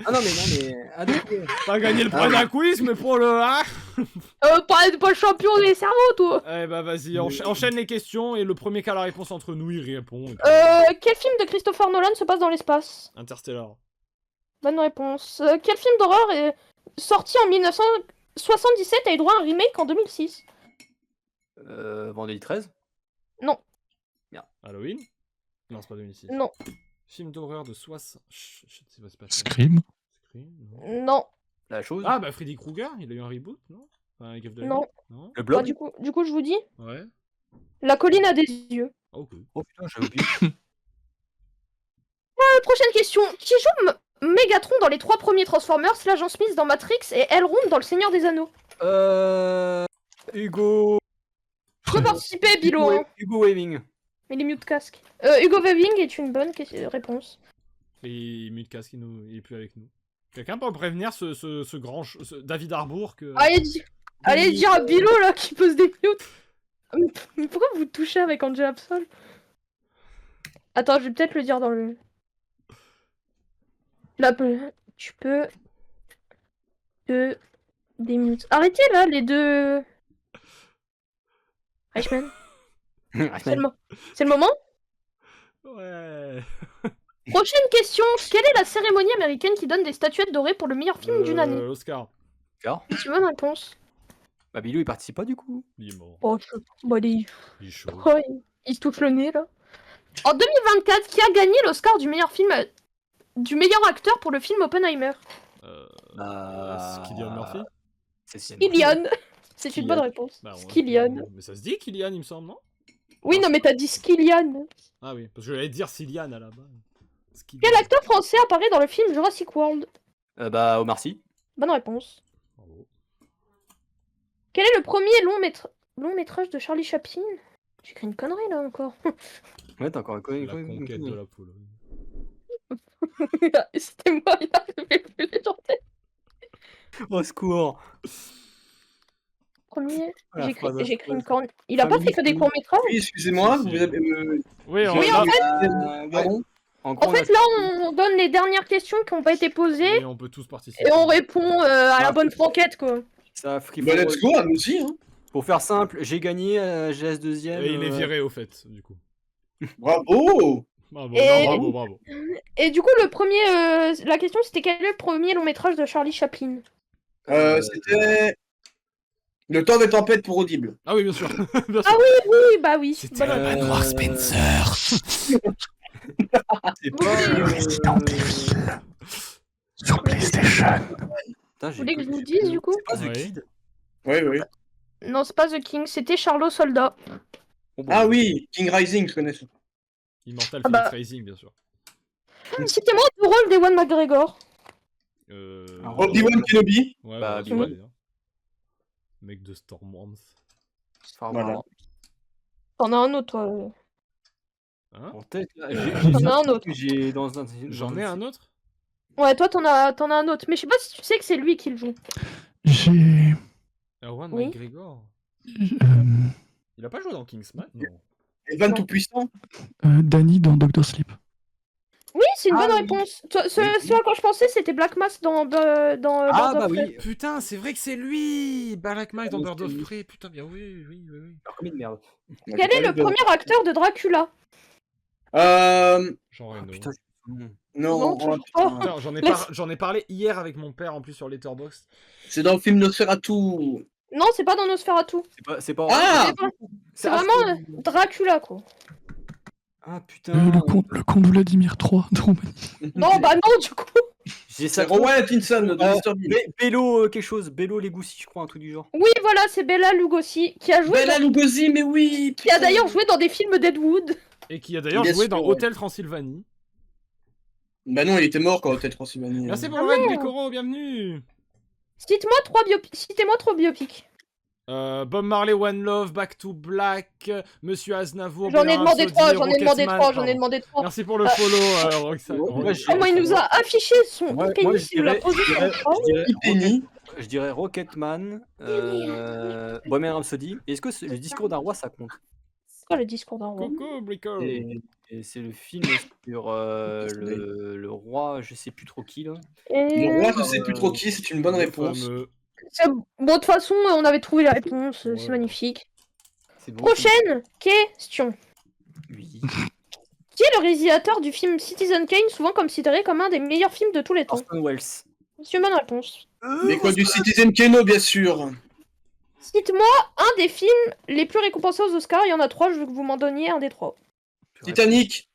Ah non, mais. Ah, d'accord. Pas gagné le premier quiz, mais pour le... Hein pas le champion des cerveaux toi. Eh bah vas-y, enchaîne les questions et le premier qui a la réponse entre nous, il répond. et puis- Quel film de Christopher Nolan se passe dans l'espace? Interstellar. Bonne réponse. Quel film d'horreur est sorti en 1977 et a eu droit à un remake en 2006? Vendredi 13. Halloween? Non, c'est pas 2006. Non, Film d'horreur de 60... Chut, c'est pas ça. Scream. Scream, non. non, La chose. Ah bah Freddy Krueger, il a eu un reboot, non? Enfin, Give the non. Light, non. Le Bah, bloc. du coup je vous dis, Ouais. La colline a des yeux. Ah, ok. Oh putain, j'ai oublié. Prochaine question. Qui joue Megatron dans les 3 premiers Transformers, l'agent Smith dans Matrix et Elrond dans Le Seigneur des Anneaux? Hugo. Je peux participer, Bilo. Hein. Hugo Weaving. Il est mute casque. Hugo Weaving est une bonne réponse. Et Mute Casque, il est plus avec nous. Quelqu'un peut prévenir ce grand... David Harbour que... Allez dire à Bilo là qui peut se démute. Mais pourquoi vous touchez avec Angel Absol? Attends, je vais peut-être le dire dans le... Là, tu peux te démute. Arrêtez là les deux... Reichmann, c'est le moment? Ouais... Prochaine question. Quelle est la cérémonie américaine qui donne des statuettes dorées pour le meilleur film d'une année? Oscar. C'est une bonne réponse. Bah, Bilou, il participe pas du coup. Il est mort. Oh, bon, Il est chaud. il se touche le nez là. En 2024, qui a gagné l'Oscar du meilleur film, du meilleur acteur pour le film Oppenheimer? Cillian Murphy? C'est Killian. C'est une Killian. bonne réponse. Bah, ouais. Killian. Mais ça se dit Killian, il me semble, non? Oui, non, mais t'as dit Skillian. Ah oui, parce que j'allais dire Cillian à la base. Quel acteur français apparaît dans le film Jurassic World? Bah, Omar Sy. Bonne réponse. Bravo. Quel est le premier long métrage de Charlie Chaplin? J'écris une connerie là encore. Ouais, t'as encore un La conquête de la Pologne. C'était moi, il arrivait plus les chanter. Au secours. Premier, La phrase j'ai écrit une affreuse. corne. Il a pas fait que des courts métrages? Oui, excusez-moi, Si, si. vous avez... Oui, Oui, en fait, Pardon. En gros, En fait, là, on donne les dernières questions qui n'ont pas été posées Et on peut tous participer. et on répond à la bonne franquette, quoi. ça free Bah, for let's all. go, allons-y. Hein. Pour faire simple, j'ai gagné, GS deuxième. Et il est viré au fait, du coup. Bravo. Bravo, Et- non, bravo. Et du coup, le premier, la question c'était quel est le premier long métrage de Charlie Chaplin? C'était... Le temps des tempêtes pour Audible. Ah oui, bien sûr. Bien sûr. Ah oui, bah oui. C'était Bonne le réponse. manoir Spencer. C'est pas. Resident Evil. Sur PlayStation. Putain, Vous voulez que je vous dise, du coup? C'est pas The Oui. Kid. Oui, oui. Non, c'est pas The King, c'était Charlot Soldat. Bon, bon. Ah oui, King Rising, je connais ça. Immortal Ah bah. Phoenix Rising, bien sûr. Citez-moi le rôle d'Ewan McGregor. Obi-Wan Kenobi. Ouais, Bah, bah, Obi-Wan. c'est bien. Mec de Stormworms. Enfin, Voilà. T'en as un autre, toi. Hein? En tête, là, T'en as un autre. j'ai dans un. J'en ai un autre? Ouais, toi, t'en as un autre. Mais je sais pas si tu sais que c'est lui qui le joue. J'ai. Erwan Oui. McGregor. euh, Il a pas joué dans Kingsman? Non. Evan Non. Tout-Puissant. Danny dans Doctor Sleep. Oui, c'est une Ah bonne oui. réponse. Ce à quoi je pensais, c'était Black Mass dans Ah Birds bah of Prey. oui. Putain, c'est vrai que c'est lui! Black Mike dans oui, Bird c'est of lui. Prey. Putain, bien oui. Alors, combien de merde. Quel est le premier acteur de Dracula? Jean Ah, Reno. putain, j'ai son nom. Non, Non, oh, toujours putain. pas. Putain, j'en ai parlé hier avec mon père en plus sur Letterboxd. C'est dans le film Nosferatu. Non, c'est pas dans Nosferatu. C'est pas Ah C'est pas- c'est ah, vraiment Dracula, quoi. Ah putain. Le comte Vladimir III de Roumanie. Non, bah non, du coup. J'ai C'est ça. Rowan Atkinson de Mr. Bean. Bello quelque chose, Bello Legoussi, je crois, un truc du genre. Oui, voilà, c'est Bella Lugosi qui a joué. Bela Lugosi, mais oui. Qui a putain. d'ailleurs joué dans des films d'Ed Et qui a d'ailleurs Bien joué sûr, dans ouais. Hôtel Transylvanie. Bah non, il était mort quand Hôtel Transylvanie. Merci pour Ah le raid, merde. Bricoro, bienvenue. Citez-moi 3 biopics. Bob Marley, One Love, Back to Black, Monsieur Aznavour, J'en ai Bohemian demandé Rhapsody, 3, j'en ai demandé Rocketman, 3, j'en ai pardon. demandé 3. Merci pour le follow, Roxane. Moi, je- Comment il nous a affiché son Moi, pénis, il nous l'a je posé sur dirais- le front. je dirais Penny. Je dirais Rocketman, Bohemian Rhapsody. Est-ce que le discours d'un roi ça compte? C'est quoi le discours d'un roi? Coucou, Brico. Et c'est le film sur le roi, je sais plus trop qui là. Le roi, je sais plus trop qui, c'est une bonne réponse. Fameux. Bon, de toute façon, on avait trouvé la réponse, Ouais. c'est magnifique. C'est bon. Prochaine question. Oui. Qui est le réalisateur du film Citizen Kane, souvent considéré comme un des meilleurs films de tous les temps? Orson Welles. C'est une bonne réponse. Mais quoi, du Citizen Kane, bien sûr. Cite-moi un des films les plus récompensés aux Oscars. Il y en a 3, je veux que vous m'en donniez un des 3. Titanic.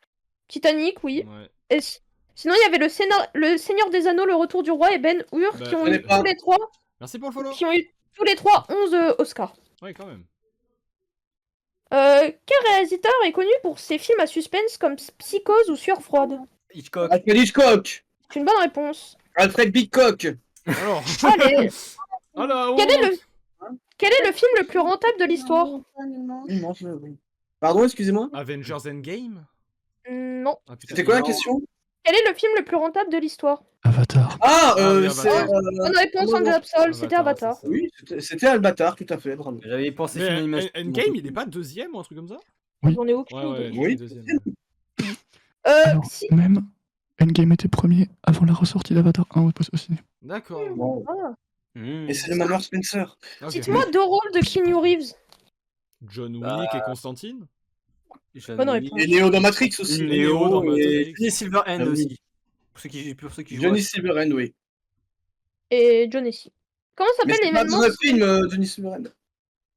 Titanic, oui. Ouais. Et sinon, il y avait le Seigneur des Anneaux, Le Retour du Roi et Ben-Hur Bah, qui ont je eu connais pas. tous les 3 Merci pour le follow. qui ont eu tous les 3 11 Oscars. Ouais, quand même. Quel réalisateur est connu pour ses films à suspense comme Psychose ou Sueur froide? Hitchcock. Alfred Hitchcock. C'est une bonne réponse. Alfred Bigcock. Alors, Allez, alors, quel est le film le plus rentable de l'histoire? Pardon, excusez-moi. Avengers Endgame. Non. Ah, putain. C'était quoi la Non. question? Quel est le film le plus rentable de l'histoire? Avatar. Ah, oui, c'est. Avatar. Bonne réponse, non, non. Angel Absol, c'était Avatar, Avatar. c'est ça. Oui, c'était Albatar, tout à fait, bravo. J'avais pensé Mais film d'animation. Endgame, il est pas deuxième ou un truc comme ça? Oui. J'en ai aucune Ouais, ouais, idée. Oui. deuxième. Alors, Si... même Endgame était premier avant la ressortie d'Avatar 1 au ciné. D'accord. Wow. Ah. Mmh. Et c'est le manoir Spencer. Ok. Cite-moi 2 rôles de Keanu Reeves. John Wick Bah, et Constantine. Bonne réponse. Et Néo dans Matrix aussi. Neo dans et Matrix. Johnny Silverhand Ah oui. aussi. Pour ceux qui jouent. Johnny Silverhand, oui. Et John Essie. Comment Mais s'appelle c'est pas l'événement dans un film, Johnny Silverhand.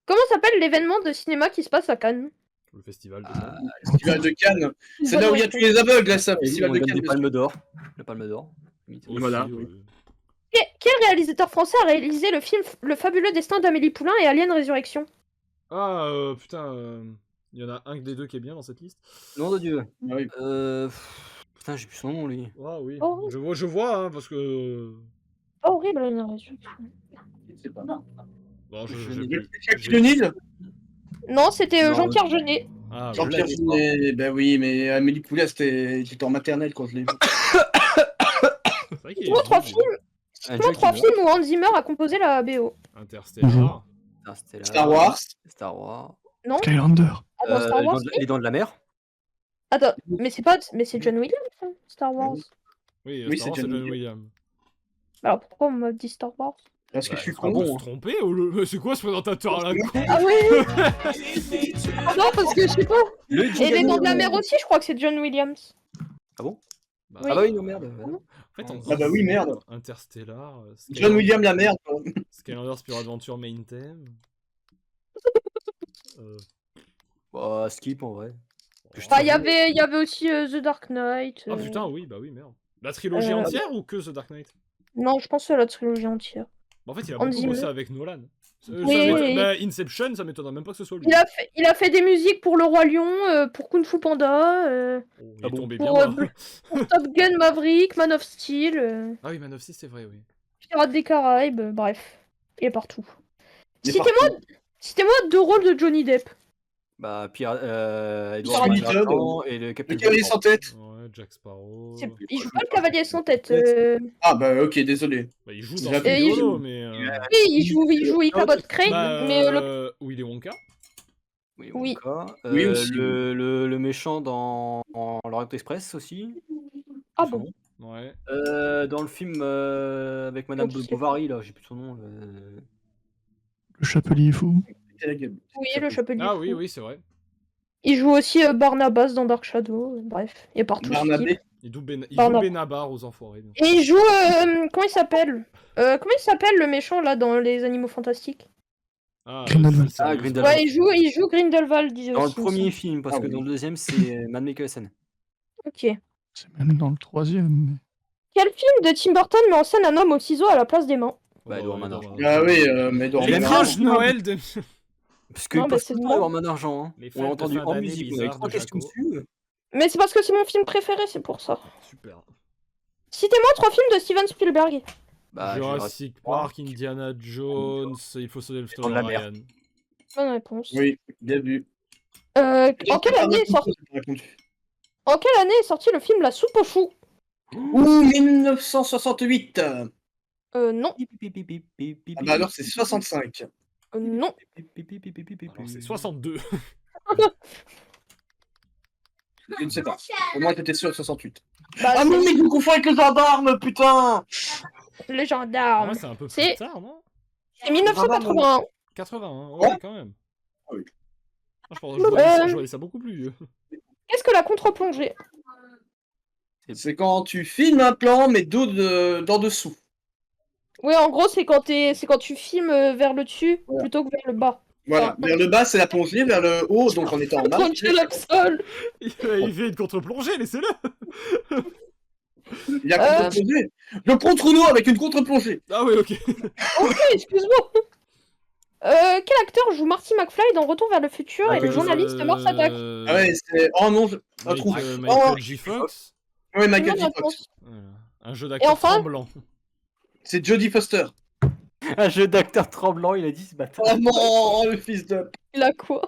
Comment s'appelle l'événement de cinéma qui se passe à Cannes? Le festival de Festival de Cannes. C'est là où il y a tous les aveugles, là, ça. Et Festival on de donne Cannes. des bien sûr. palmes d'or. La palme d'or. Aussi, Voilà. ouais. Quel réalisateur français a réalisé le film Le fabuleux destin d'Amélie Poulain et Alien Résurrection? Ah, putain, il y en a un des deux qui est bien dans cette liste. Nom de Dieu. Ah oui. Putain, j'ai plus son nom lui. Ah oui, Oh. je vois, hein, parce que... Horrible, Alien Résurrection. C'est pas. Bon, Je j'ai n'ai- plus- Jacques j'ai- Lenil. Non, c'était Non, Jean-Pierre Jeunet. Ah, Jean-Pierre l'avais Jeunet. Ben oui, mais Amélie Poulain, j'étais en maternelle quand je l'ai vu. c'est vrai qu'il Cite-moi est 3 vieux, films. Un Cite-moi jeu 3 qui films où Hans Zimmer a composé la BO. Interstellar. Interstellar. Star Wars. Star Wars. Non? Skylander. Attends, Star Wars. Les dents de la mer. Attends, mais c'est John Williams, hein, Star Wars. Oui, Oui, Star c'est Wars, c'est John John Williams. Alors pourquoi on m'a dit Star Wars? Parce que Bah, je suis est-ce qu'on con. peut se hein. tromper ou mais c'est quoi ce présentateur là con? Ah oui. Non, parce que je sais pas. Le Et Les Dents de la Mer aussi, je crois que c'est John Williams. Ah bon? Bah, Oui. Ah bah oui, non merde. En fait, Ah bah oui, merde. Interstellar. John Williams, la merde. quoi. Skylanders Pure Adventure Main Theme. Bah, skip en vrai. Bah, il y avait aussi The Dark Knight. Ah putain, oui, bah oui, merde. La trilogie entière ou que The Dark Knight? Non, je pense que c'est la trilogie entière. Bah, en fait, il a Hans beaucoup Zimmer. bossé avec Nolan. Oui. Bah, Inception, ça m'étonnerait même pas que ce soit lui. Il a fait des musiques pour Le Roi Lion, pour Kung Fu Panda, Oh, il Ah est bon tombé bien pour, bas. pour Top Gun Maverick, Man of Steel, Ah oui, Man of Steel, c'est vrai, oui. Pirates des Caraïbes, bref. Il est partout. Il est Citez-moi 2 rôles de Johnny Depp. Bah, Pierre, Edward Pierre Marchand et le Capitaine. Le cavalier sans tête. Ouais, Jack Sparrow. Il joue pas le cavalier sans tête. Ah bah ok, désolé. Bah, il joue dans Il Free joue- Solo, mais. Oui, il joue Ichabod Crane, Bah, mais Willy Wonka. Oui, Oui. Wonka. Oui, aussi. Le méchant dans l'Orient Express aussi. Ah Son bon. nom. Ouais. Dans le film avec Madame Ok. Bovary, là, j'ai plus son nom. Le Chapelier Fou. C'était la gueule. Oui, le Chapelier. Ah Fou. oui, oui, c'est vrai. Il joue aussi Barnabas dans Dark Shadow. Bref, il est partout. ce Barnabé. type. Il joue Pardon. Benabar aux enfoirés. Et il joue. Comment il s'appelle comment il s'appelle le méchant là dans Les Animaux Fantastiques? Ah, Grindelwald. c'est sérieux, Ah, ça. Grindelwald. Ouais, il joue Grindelwald. Disait Dans le aussi, il me premier semble. film, parce Ah que oui. dans le deuxième, c'est Matt Mikkelsen. Ok. C'est même dans le 3e. Quel film de Tim Burton met en scène un homme au ciseau à la place des mains? Bah, Edouard Manargent. Ah oui, mais dans L'étrange Noël de... Parce que Non, parce c'est que moi. Edouard Manargent, hein. Les On l'a fêtes de entendu fin en d'année musique, on a eu bizarres 3 de questions Jaco. dessus. Mais c'est parce que c'est mon film préféré, c'est pour ça. Super. Citez-moi 3 films de Steven Spielberg. Bah, Jurassic Park, Indiana Jones, Il faut sauver le Dans la mer. Ryan. Bonne réponse. Oui, bien vu. En quelle année est sorti... En quelle année est sorti le film La soupe aux choux? Ouh, 1968. Non. Ah bah alors c'est 65. Non. Alors c'est 62. Je ne sais pas. Pour moi j'étais sûr de 68. Bah, Ah c'est mais je me confonds avec le gendarme, putain. les Ah, gendarmes. c'est un peu plus C'est- tard, non? C'est 1981. 81, Oh. ouais, quand même. Ah oui. Ah, je pense que je voyais ça beaucoup plus vieux. Qu'est-ce que la contre-plongée? C'est quand tu filmes un plan mais d'en dessous. Oui, en gros, c'est quand tu filmes vers le dessus Voilà. plutôt que vers le bas. Voilà. Vers le bas c'est la plongée, vers le haut donc en étant en marche. Plongée le sol. Il fait une contre-plongée, laissez-le. Il y a contre-plongée. Le contre-nous avec une contre-plongée. Ah oui, ok. Ok, excuse-moi. Quel acteur joue Marty McFly dans Retour vers le futur et le journaliste Mars Attack? Ah ouais, c'est... Oh non, un trou. Michael J. Fox. Ouais, Michael Bonne J. Fox. réponse. Voilà. Un jeu d'acteur enfin tremblant. C'est Jodie Foster. Un jeu d'acteur tremblant, il a dit ce bâtard. Oh non, le fils de... Il a quoi?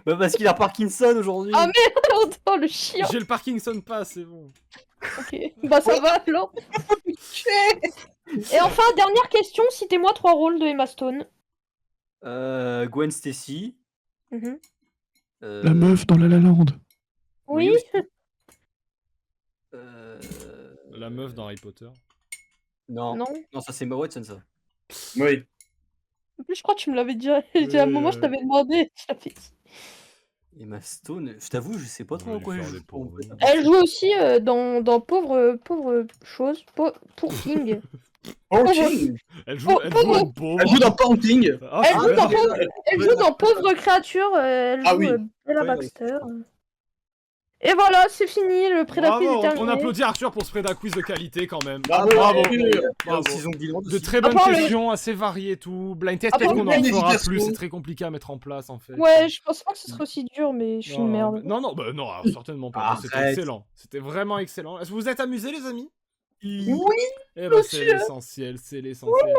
Bah, parce qu'il a Parkinson aujourd'hui. Ah, merde. Oh, le chien. J'ai le Parkinson pas, c'est bon. Ok. Bah, ça va alors. Et enfin, dernière question. Citez-moi 3 rôles de Emma Stone. Gwen Stacy. Mhm. La meuf dans La La Land. Oui. La meuf dans Harry Potter. Non. Non. Non, ça c'est Emma Watson, ça. Oui. En plus, je crois que tu me l'avais dit. À un moment, je t'avais demandé. Je t'avais dit. Emma Stone, je t'avoue, je sais pas trop On va en quoi lui elle faire joue. des pauvres. Elle joue aussi dans Pauvre Chose. Pour King. Parenting. Elle joue une pauvre. Elle joue dans Parenting. Ah, Elle c'est joue dans vrai. Elle joue dans Pauvre Créature. Elle Ah joue oui. Bella Ouais, Baxter. Et voilà, c'est fini. Le Préda Quiz est Bravo, terminé. on applaudit Arthur pour ce Préda Quiz de qualité quand même. Bravo. Bravo. Bravo. Saison Guillemot De aussi. très bonnes part le- questions, assez variées et tout. Blind test, À part peut-être qu'on le en blind fera hésitation. plus, c'est très compliqué à mettre en place en fait. Ouais, je pense pas que ce sera aussi dur, mais je suis une merde. Non, non, bah non, alors, certainement pas. C'était Arrête. excellent. C'était vraiment excellent. Est-ce que vous vous êtes amusés, les amis? Oui. Eh ben, c'est monsieur. l'essentiel, c'est l'essentiel.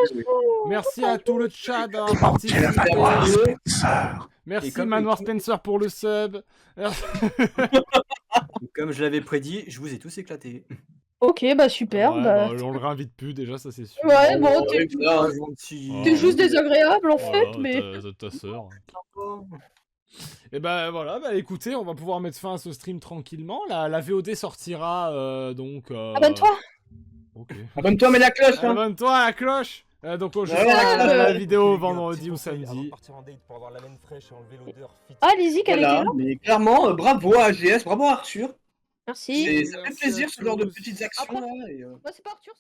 Merci à tout le chat d'avoir participé. Spencer. Merci Et comme- Manoir Spencer pour le sub. Comme je l'avais prédit, je vous ai tous éclatés. Ok, bah super. Ouais, bah... bah, on le réinvite plus déjà, ça c'est sûr. Ouais, bon, Oh, t'es oui, putain. t'es juste désagréable en Voilà, fait, mais. ta sœur. Et bah voilà, bah écoutez, on va pouvoir mettre fin à ce stream tranquillement. La VOD sortira donc. Abonne-toi. Ok. Abonne-toi, mets la cloche. Hein. Abonne-toi à la cloche. Donc je Ouais, ferai la ouais. vidéo vendredi ou samedi. Ah, Lizzie, qu'elle Voilà, était là. mais clairement, bravo à AGS, bravo à Arthur. Merci. Ça fait Merci plaisir à ce genre de tous. petites actions là. Et, Bah, c'est pas Arthur, c'est